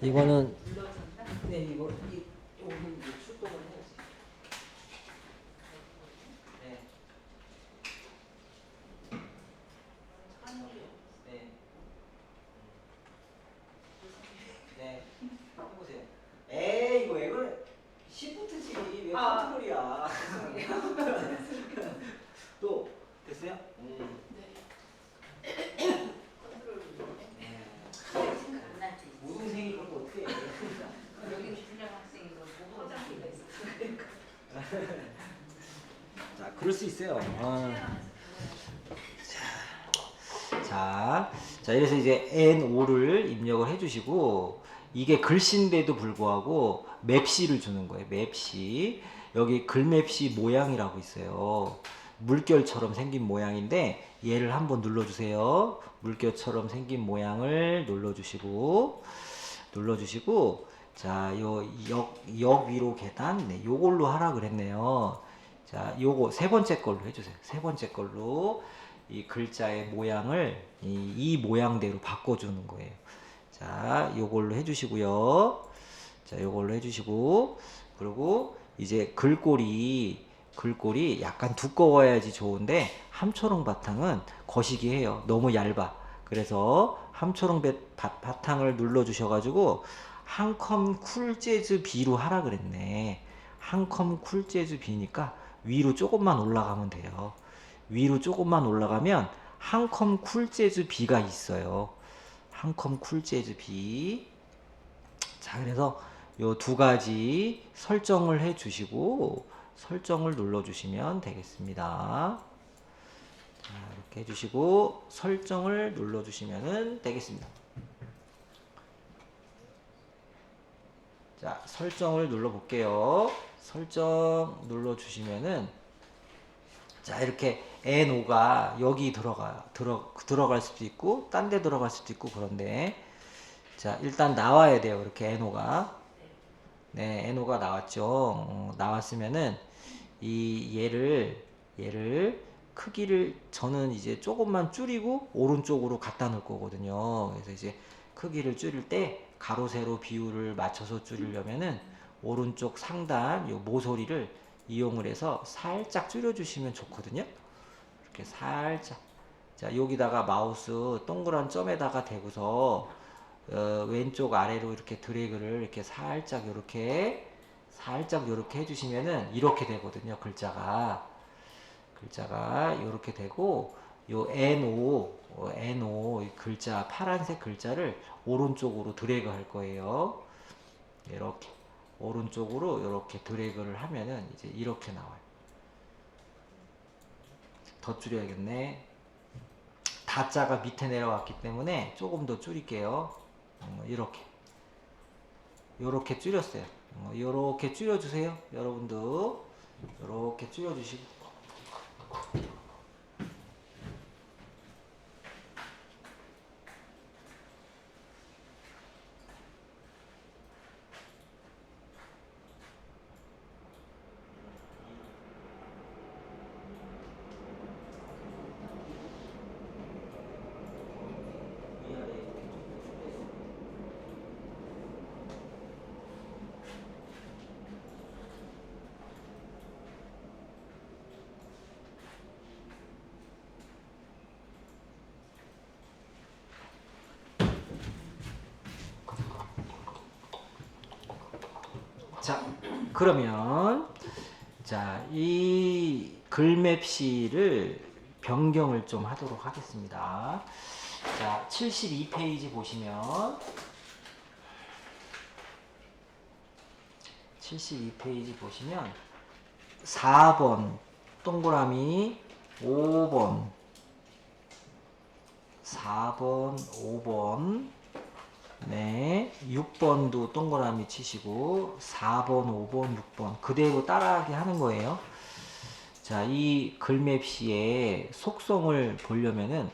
이거는 눌러졌나? 네, 이거 오늘 출동을 해야지. 네. 네. 네. 해보세요. 에이, 이거 왜 그래? 시프트지. 왜 컨트롤이야? 또 됐어요? 네. 컨트롤 누르네. 네. 생각 안 나지. 우등생이 그런 거 어떻게 해? 여기는 분양 학생이고 보고 장기가 있어. 자, 그럴 수 있어요. 자, 이래서 이제 N5를 입력을 해주시고, 이게 글씨인데도 불구하고 맵시를 주는 거예요. 맵시. 여기 글맵시 모양이라고 있어요. 물결처럼 생긴 모양인데, 얘를 한번 눌러주세요. 물결처럼 생긴 모양을 눌러주시고, 자, 역 위로 계단, 네, 요걸로 하라 그랬네요. 자, 요거 세 번째 걸로 해주세요. 세 번째 걸로 이 글자의 모양을 이 모양대로 바꿔주는 거예요. 자, 요걸로 해주시고요. 자, 요걸로 해주시고, 그리고 이제 글꼴이 약간 두꺼워야지 좋은데 함초롱 바탕은 거시기 해요. 너무 얇아. 그래서 함초롱 바탕을 눌러주셔가지고 한컴 쿨 재즈 B로 하라 그랬네. 한컴 쿨 재즈 B니까 위로 조금만 올라가면 돼요. 위로 조금만 올라가면 한컴 쿨 재즈 B가 있어요. 한컴 쿨 재즈 B. 자, 그래서 요 두 가지 설정을 해 주시고 설정을 눌러 주시면 되겠습니다. 자, 이렇게 해 주시고 설정을 눌러 주시면 되겠습니다. 자, 설정을 눌러 볼게요. 설정 눌러 주시면은 자, 이렇게 N5가 여기 들어갈 수도 있고 딴 데 들어갈 수도 있고 그런데 자, 일단 나와야 돼요. 이렇게 N5가. 네, N5가 나왔죠. 나왔으면은 얘를 크기를 저는 이제 조금만 줄이고 오른쪽으로 갖다 놓을 거거든요. 그래서 이제 크기를 줄일 때 가로 세로 비율을 맞춰서 줄이려면은 오른쪽 상단 요 모서리를 이용을 해서 살짝 줄여주시면 좋거든요. 이렇게 살짝. 자, 여기다가 마우스 동그란 점에다가 대고서 왼쪽 아래로 이렇게 드래그를 이렇게 살짝 요렇게 해주시면은 이렇게 되거든요. 글자가 요렇게 되고 요 N5 이 글자 파란색 글자를 오른쪽으로 드래그 할 거예요. 이렇게 오른쪽으로 이렇게 드래그를 하면은 이제 이렇게 나와요. 더 줄여야겠네. 다자가 밑에 내려왔기 때문에 조금 더 줄일게요. 요렇게 줄였어요. 요렇게 줄여주세요. 여러분도 요렇게 줄여주시고. 자, 그러면 자, 이 글맵시를 변경을 좀 하도록 하겠습니다. 자, 72페이지 보시면 72페이지 보시면 4번 동그라미 5번 4번 5번 네, 6번도 동그라미 치시고 4번, 5번, 6번 그대로 따라하게 하는 거예요. 자, 이 글맵시의 속성을 보려면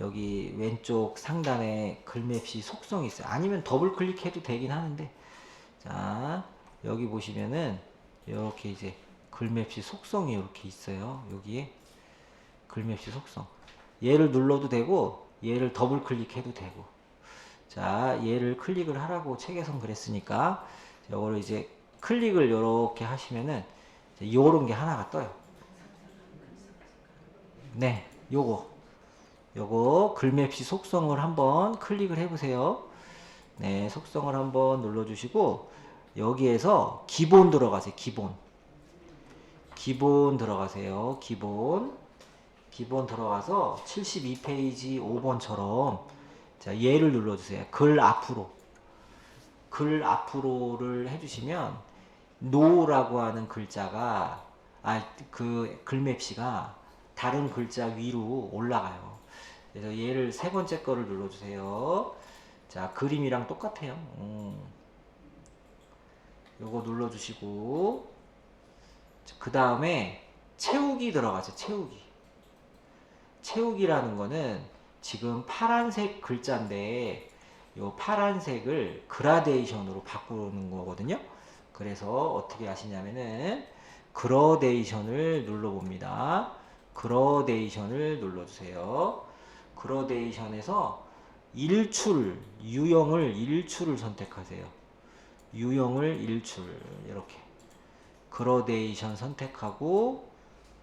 여기 왼쪽 상단에 글맵시 속성이 있어요. 아니면 더블 클릭해도 되긴 하는데, 자, 여기 보시면은 이렇게 이제 글맵시 속성이 이렇게 있어요. 여기에 글맵시 속성. 얘를 눌러도 되고, 얘를 더블 클릭해도 되고. 자, 얘를 클릭을 하라고 책에선 그랬으니까, 이거를 이제 클릭을 이렇게 하시면은, 요런 게 하나가 떠요. 네, 요거 글맵시 속성을 한번 클릭을 해보세요. 네, 속성을 한번 눌러주시고 여기에서 기본 들어가세요. 기본 들어가세요. 기본 들어가서 72페이지 5번처럼 자, 얘를 눌러주세요. 글 앞으로를 해주시면 no라고 하는 글자가 그 글맵시가 다른 글자 위로 올라가요. 그래서 얘를 세 번째 거를 눌러주세요. 자, 그림이랑 똑같아요. 요거 눌러주시고 그 다음에 채우기 들어가죠. 채우기라는 거는 지금 파란색 글자인데 요 파란색을 그라데이션으로 바꾸는 거거든요. 그래서 어떻게 하시냐면은 그라데이션을 눌러봅니다. 그라데이션을 눌러주세요. 그라데이션에서 유형을 일출을 선택하세요. 유형을 일출 이렇게 그라데이션 선택하고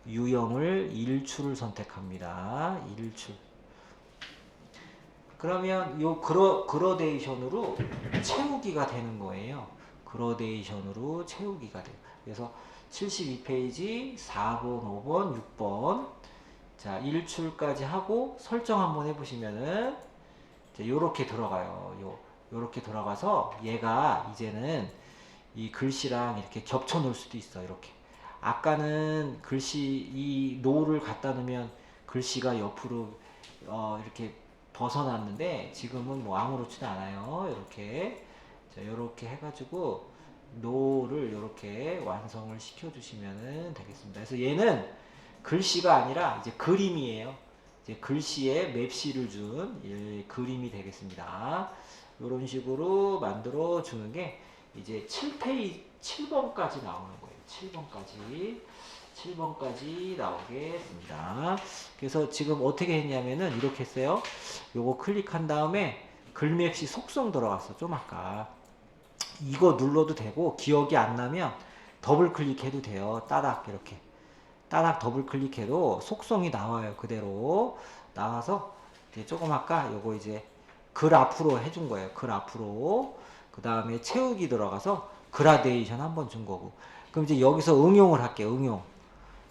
유형을 일출을 선택합니다. 일출. 그러면 요 그라데이션으로 채우기가 되는 거예요. 그라데이션으로 채우기가 돼요. 그래서 72페이지 4번, 5번, 6번 자, 일출까지 하고 설정 한번 해보시면은 요렇게 들어가요. 요렇게 들어가서 얘가 이제는 이 글씨랑 이렇게 겹쳐 놓을 수도 있어. 이렇게. 아까는 글씨 이 노를 갖다 놓으면 글씨가 옆으로 이렇게 벗어났는데 지금은 뭐 아무렇지도 않아요. 이렇게. 자, 요렇게 해가지고 노를 이렇게 완성을 시켜주시면 되겠습니다. 그래서 얘는 글씨가 아니라 이제 그림이에요. 이제 글씨에 맵시를 준 그림이 되겠습니다. 이런 식으로 만들어 주는 게 이제 7번까지 나오는 거예요. 7번까지 나오겠습니다. 그래서 지금 어떻게 했냐면은 이렇게 했어요. 요거 클릭한 다음에 글맵시 속성 들어갔어. 좀 아까. 이거 눌러도 되고 기억이 안 나면 더블 클릭해도 돼요. 따닥 이렇게. 따닥 더블 클릭해도 속성이 나와요. 그대로 나와서 이제 조금 아까 요거 이제 글 앞으로 해준 거예요. 글 앞으로. 그 다음에 채우기 들어가서 그라데이션 한번 준 거고. 그럼 이제 여기서 응용을 할게요. 응용.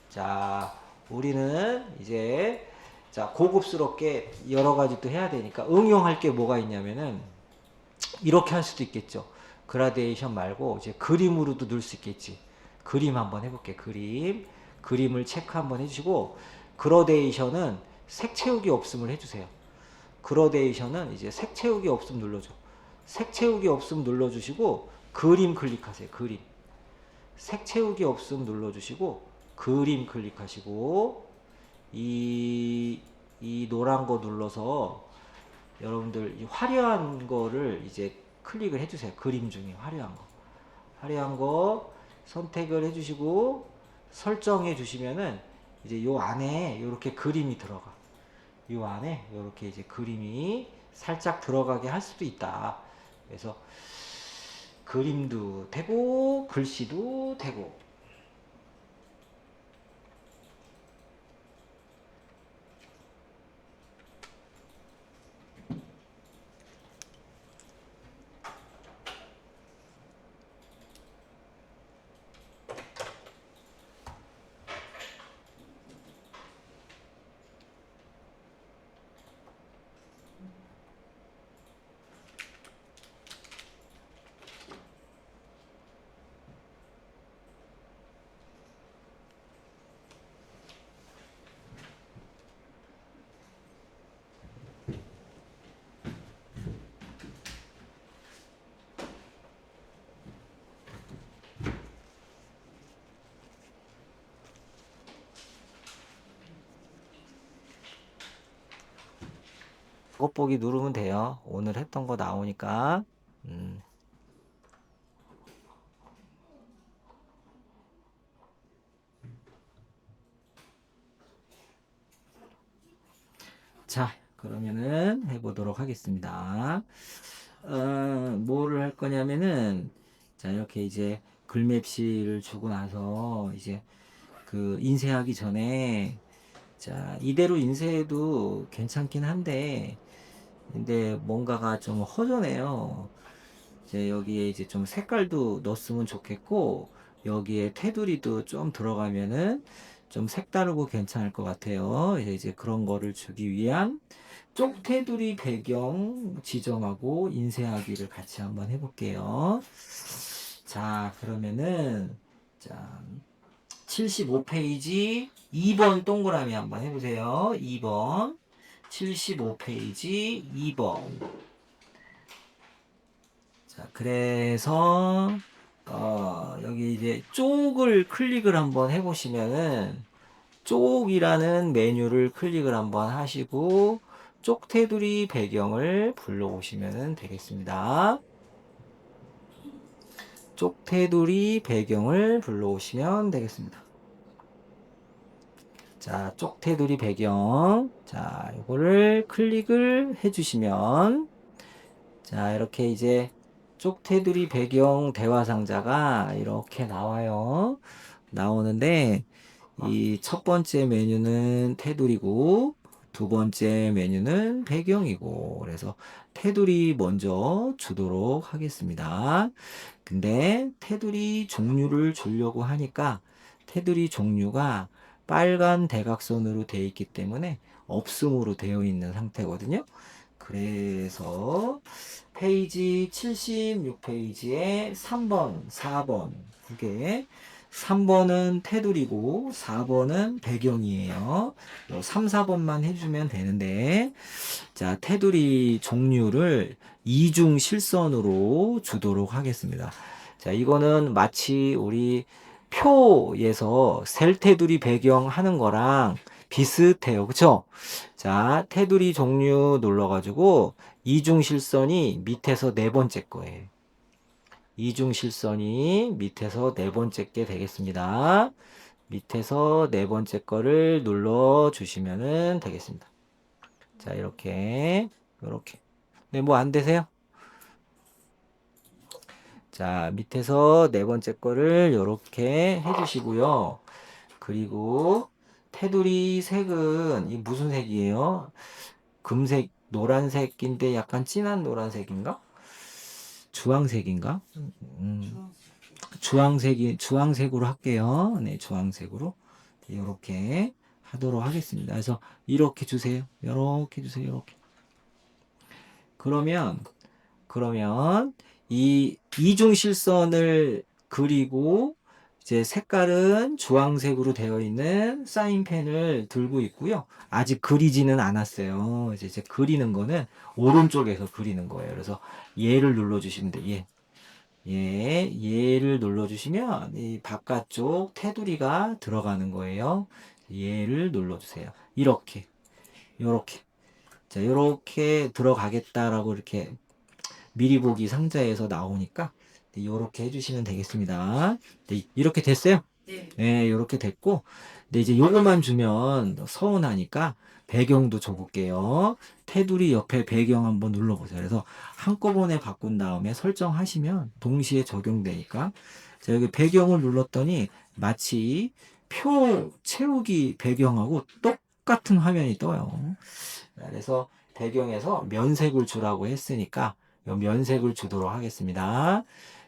자, 우리는 이제 자 고급스럽게 여러 가지 또 해야 되니까 응용할 게 뭐가 있냐면은 이렇게 할 수도 있겠죠. 그라데이션 말고 이제 그림으로도 넣을 수 있겠지. 그림 한번 해볼게. 그림을 체크 한번 해주시고 그라데이션은 색 채우기 없음을 해주세요. 그라데이션은 이제 색 채우기 없음 눌러줘. 색 채우기 없음 눌러주시고 그림 클릭하세요. 색 채우기 없음 눌러주시고 그림 클릭하시고 이 노란 거 눌러서 여러분들 이 화려한 거를 이제 클릭을 해주세요. 그림 중에 화려한 거 선택을 해주시고 설정해 주시면은 이제 요 안에 이렇게 그림이 들어가. 요 안에 이렇게 이제 그림이 살짝 들어가게 할 수도 있다. 그래서 그림도 되고 글씨도 되고. 작업보기 누르면 돼요. 오늘 했던 거 나오니까. 음. 자, 그러면은 해보도록 하겠습니다. 뭐를 할 거냐면은, 자, 이렇게 이제 글맵시를 주고 나서 이제 그 인쇄하기 전에, 자, 이대로 인쇄해도 괜찮긴 한데, 근데 뭔가가 좀 허전해요. 이제 여기에 이제 좀 색깔도 넣었으면 좋겠고, 여기에 테두리도 좀 들어가면은 좀 색다르고 괜찮을 것 같아요. 이제 그런 거를 주기 위한 쪽 테두리 배경 지정하고 인쇄하기를 같이 한번 해볼게요. 자, 그러면은, 자, 75페이지 2번 동그라미 한번 해보세요. 2번. 75페이지 2번. 자, 그래서, 여기 이제 쪽을 클릭을 한번 해보시면은, 쪽이라는 메뉴를 클릭을 한번 하시고, 쪽 테두리 배경을 불러오시면 되겠습니다. 쪽 테두리 배경을 불러오시면 되겠습니다. 자, 쪽 테두리 배경. 자, 이거를 클릭을 해주시면, 자, 이렇게 이제 쪽 테두리 배경 대화 상자가 이렇게 나와요. 나오는데, 이 첫 번째 메뉴는 테두리고, 두 번째 메뉴는 배경이고, 그래서 테두리 먼저 주도록 하겠습니다. 근데 테두리 종류를 주려고 하니까 테두리 종류가 빨간 대각선으로 되어 있기 때문에 없음으로 되어 있는 상태거든요. 그래서 페이지 76페이지에 3번, 4번 두 개. 3번은 테두리고 4번은 배경이에요. 3, 4번만 해주면 되는데, 자, 테두리 종류를 이중 실선으로 주도록 하겠습니다. 자, 이거는 마치 우리 표에서 셀 테두리 배경 하는 거랑 비슷해요. 그쵸? 자, 테두리 종류 눌러가지고 이중 실선이 밑에서 네 번째 거예요. 이중 실선이 밑에서 네 번째 게 되겠습니다. 밑에서 네 번째 거를 눌러 주시면 되겠습니다. 자, 이렇게. 네, 뭐 안 되세요? 자, 밑에서 네 번째 거를 이렇게 해주시고요. 그리고 테두리 색은 이 무슨 색이에요? 금색, 노란색인데 약간 진한 노란색인가? 주황색인가? 주황색으로 할게요. 네, 주황색으로. 이렇게 하도록 하겠습니다. 그래서 이렇게 주세요. 이렇게 주세요. 이렇게. 그러면 이 이중 실선을 그리고 이제 색깔은 주황색으로 되어 있는 사인펜을 들고 있고요. 아직 그리지는 않았어요. 이제 그리는 거는 오른쪽에서 그리는 거예요. 그래서 얘를 눌러주시면 돼요. 얘를 눌러주시면 이 바깥쪽 테두리가 들어가는 거예요. 얘를 눌러주세요. 이렇게. 자, 이렇게 들어가겠다라고 이렇게 미리 보기 상자에서 나오니까 이렇게 해주시면 되겠습니다. 네, 이렇게 됐어요? 네. 네, 이렇게 됐고, 근데 이제 요거만 주면 서운하니까 배경도 줘볼게요. 테두리 옆에 배경 한번 눌러보세요. 그래서 한꺼번에 바꾼 다음에 설정하시면 동시에 적용되니까. 자, 여기 배경을 눌렀더니 마치 표 채우기 배경하고 똑같은 화면이 떠요. 그래서 배경에서 면색을 주라고 했으니까 이 면색을 주도록 하겠습니다.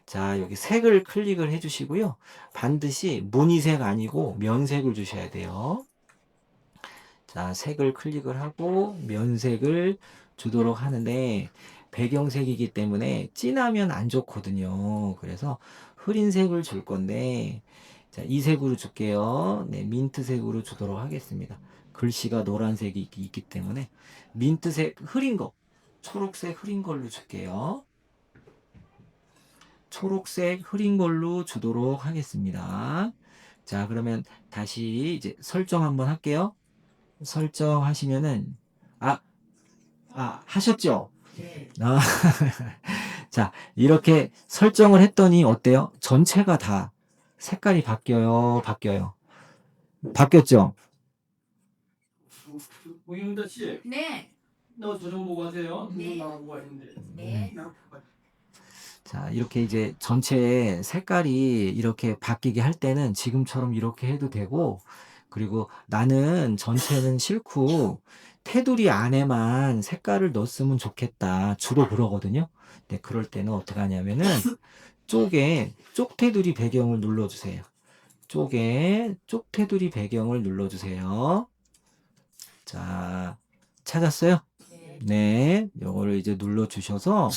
자, 여기 색을 클릭을 해주시고요. 반드시 무늬색 아니고 면색을 주셔야 돼요. 자, 색을 클릭을 하고 면색을 주도록 하는데 배경색이기 때문에 진하면 안 좋거든요. 그래서 흐린 색을 줄 건데, 자, 이 색으로 줄게요. 네, 민트색으로 주도록 하겠습니다. 글씨가 노란색이 있기 때문에 민트색 흐린 거, 초록색 흐린 걸로 줄게요. 초록색 흐린 걸로 주도록 하겠습니다. 자, 그러면 다시 이제 설정 한번 할게요. 설정하시면은, 아, 아, 하셨죠? 네. 아, 자, 이렇게 설정을 했더니 어때요? 전체가 다 색깔이 바뀌어요, 바뀌어요. 바뀌었죠? 오영다 씨, 네. 너 저 좀 보고 하세요. 네. 누구 나보고 하는데. 네. 자, 이렇게 이제 전체 색깔이 이렇게 바뀌게 할 때는 지금처럼 이렇게 해도 되고, 그리고 나는 전체는 싫고, 테두리 안에만 색깔을 넣었으면 좋겠다. 주로 그러거든요. 네, 그럴 때는 어떻게 하냐면은, 쪽 테두리 배경을 눌러주세요. 쪽 테두리 배경을 눌러주세요. 자, 찾았어요? 네. 네, 요거를 이제 눌러주셔서,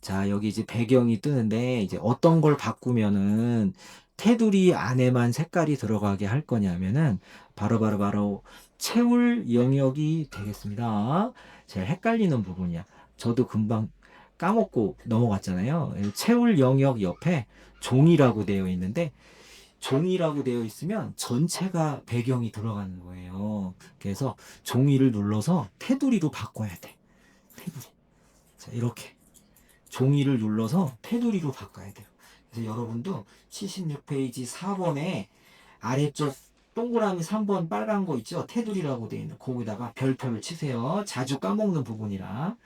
자, 여기 이제 배경이 뜨는데, 이제 어떤 걸 바꾸면은, 테두리 안에만 색깔이 들어가게 할 거냐면은, 바로 채울 영역이 되겠습니다. 제가 헷갈리는 부분이야. 저도 금방 까먹고 넘어갔잖아요. 채울 영역 옆에 종이라고 되어 있는데, 종이라고 되어 있으면 전체가 배경이 들어가는 거예요. 그래서 종이를 눌러서 테두리로 바꿔야 돼. 테두리. 자, 이렇게. 종이를 눌러서 테두리로 바꿔야 돼요. 그래서 여러분도 76페이지 4번에 아래쪽 동그라미 3번 빨간 거 있죠? 테두리라고 되어 있는 거기다가 별표를 치세요. 자주 까먹는 부분이라.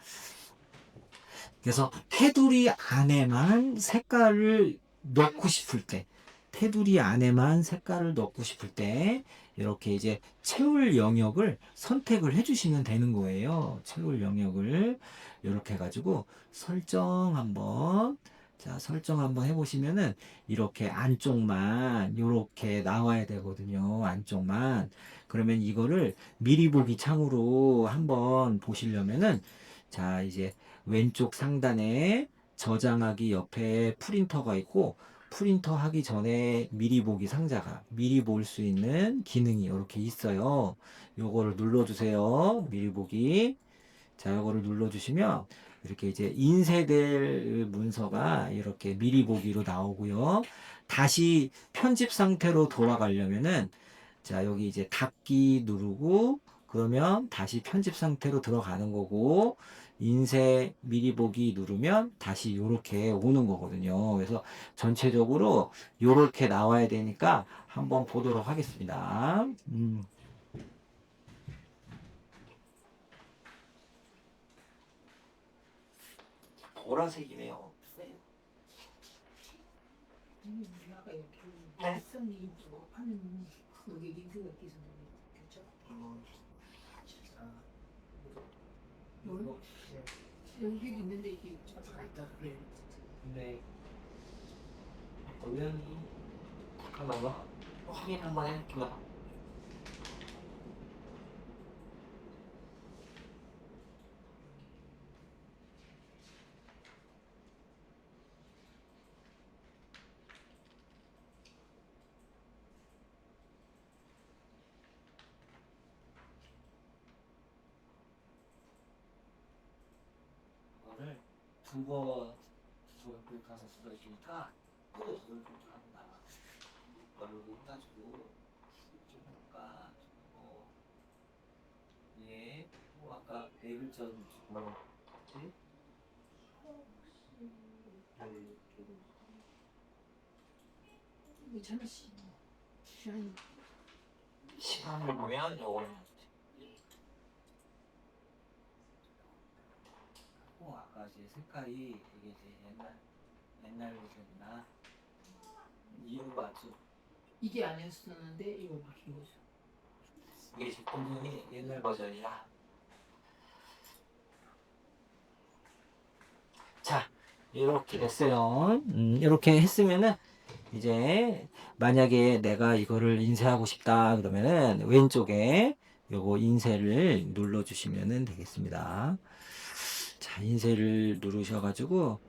그래서 테두리 안에만 색깔을 넣고 싶을 때, 테두리 안에만 색깔을 넣고 싶을 때, 이렇게 이제 채울 영역을 선택을 해주시면 되는 거예요. 채울 영역을 이렇게 해가지고 설정 한번, 자, 설정 한번 해보시면은 이렇게 안쪽만 이렇게 나와야 되거든요. 안쪽만. 그러면 이거를 미리 보기 창으로 한번 보시려면은, 자, 이제 왼쪽 상단에 저장하기 옆에 프린터가 있고, 프린터 하기 전에 미리 보기 상자가 미리 볼 수 있는 기능이 이렇게 있어요. 요거를 눌러주세요. 미리 보기. 자, 요거를 눌러주시면 이렇게 이제 인쇄될 문서가 이렇게 미리 보기로 나오고요. 다시 편집 상태로 돌아가려면은, 자, 여기 이제 닫기 누르고, 그러면 다시 편집 상태로 들어가는 거고, 인쇄 미리 보기 누르면 다시 요렇게 오는 거거든요. 그래서 전체적으로 요렇게 나와야 되니까 한번 보도록 하겠습니다. 보라색이네요. 아까 이렇게 네. 선이 있고 하는 여기 링크가 있어서 그렇죠? 여기 있는데 이게 다 있다 그래. 네. 우연히 잠깐만요. 확인 한번 해볼게요. 이거를 두번 가서 쓰다 있으니까 또 이걸 좀 한다. 이걸로 해가지고 좀 해볼까. 예. 아까 레귤전 뭐지? 이거 찬아 씨. 시간이 시간을 보면 요거는 아까 이제 색깔이 이게 이제 옛날 버전이나 이유가 좀 이게 아니었었는데 이거 바뀐 거죠. 이게 제품이 옛날 버전이라. 자, 이렇게 됐어요. 이렇게 했으면은 이제 만약에 내가 이거를 인쇄하고 싶다 그러면은 왼쪽에 요거 인쇄를 눌러 주시면 되겠습니다. 자, 인쇄를 누르셔가지고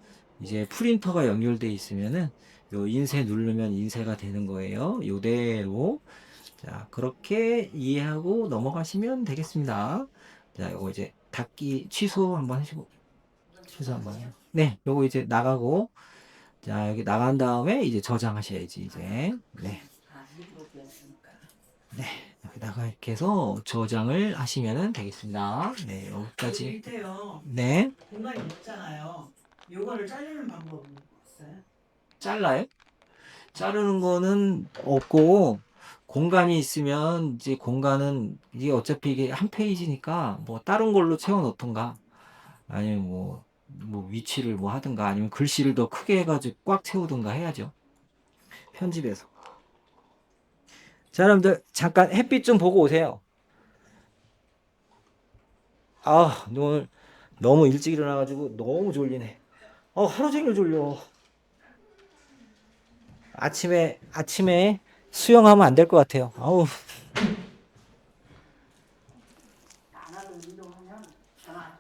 이제 프린터가 연결되어 있으면은 요 인쇄 누르면 인쇄가 되는 거예요. 요대로. 자, 그렇게 이해하고 넘어가시면 되겠습니다. 자, 요거 이제 닫기 취소 한번 하시고, 취소 한번 해요. 네, 요거 이제 나가고, 자, 여기 나간 다음에 이제 저장하셔야지, 이제. 네. 아, 일부러 그랬으니까. 네. 여기다가 이렇게 해서 저장을 하시면 되겠습니다. 네, 여기까지. 밑에요. 네, 공간이 있잖아요. 요거를 자르는 방법은 있어요? 잘라요? 자르는 거는 없고, 공간이 있으면 이제 공간은 이게 어차피 이게 한 페이지니까 뭐 다른 걸로 채워 놓던가 아니면 뭐 위치를 뭐 하든가 아니면 글씨를 더 크게 해가지고 꽉 채우든가 해야죠. 편집해서. 자, 여러분들 잠깐 햇빛 좀 보고 오세요. 아, 오늘 너무 일찍 일어나가지고 너무 졸리네. 하루 종일 졸려. 아침에 수영하면 안 될 것 같아요. 아우. 안 하는 운동하면 전화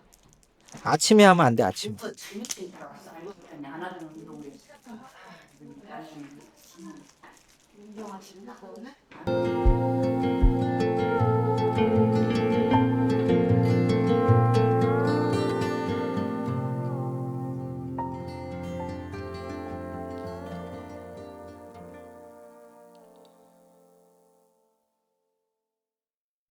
아침에 하면 안 돼, 아침. 또 재밌게 있더라고요. 알고 보니 안 하는 운동을. 운동하시는 거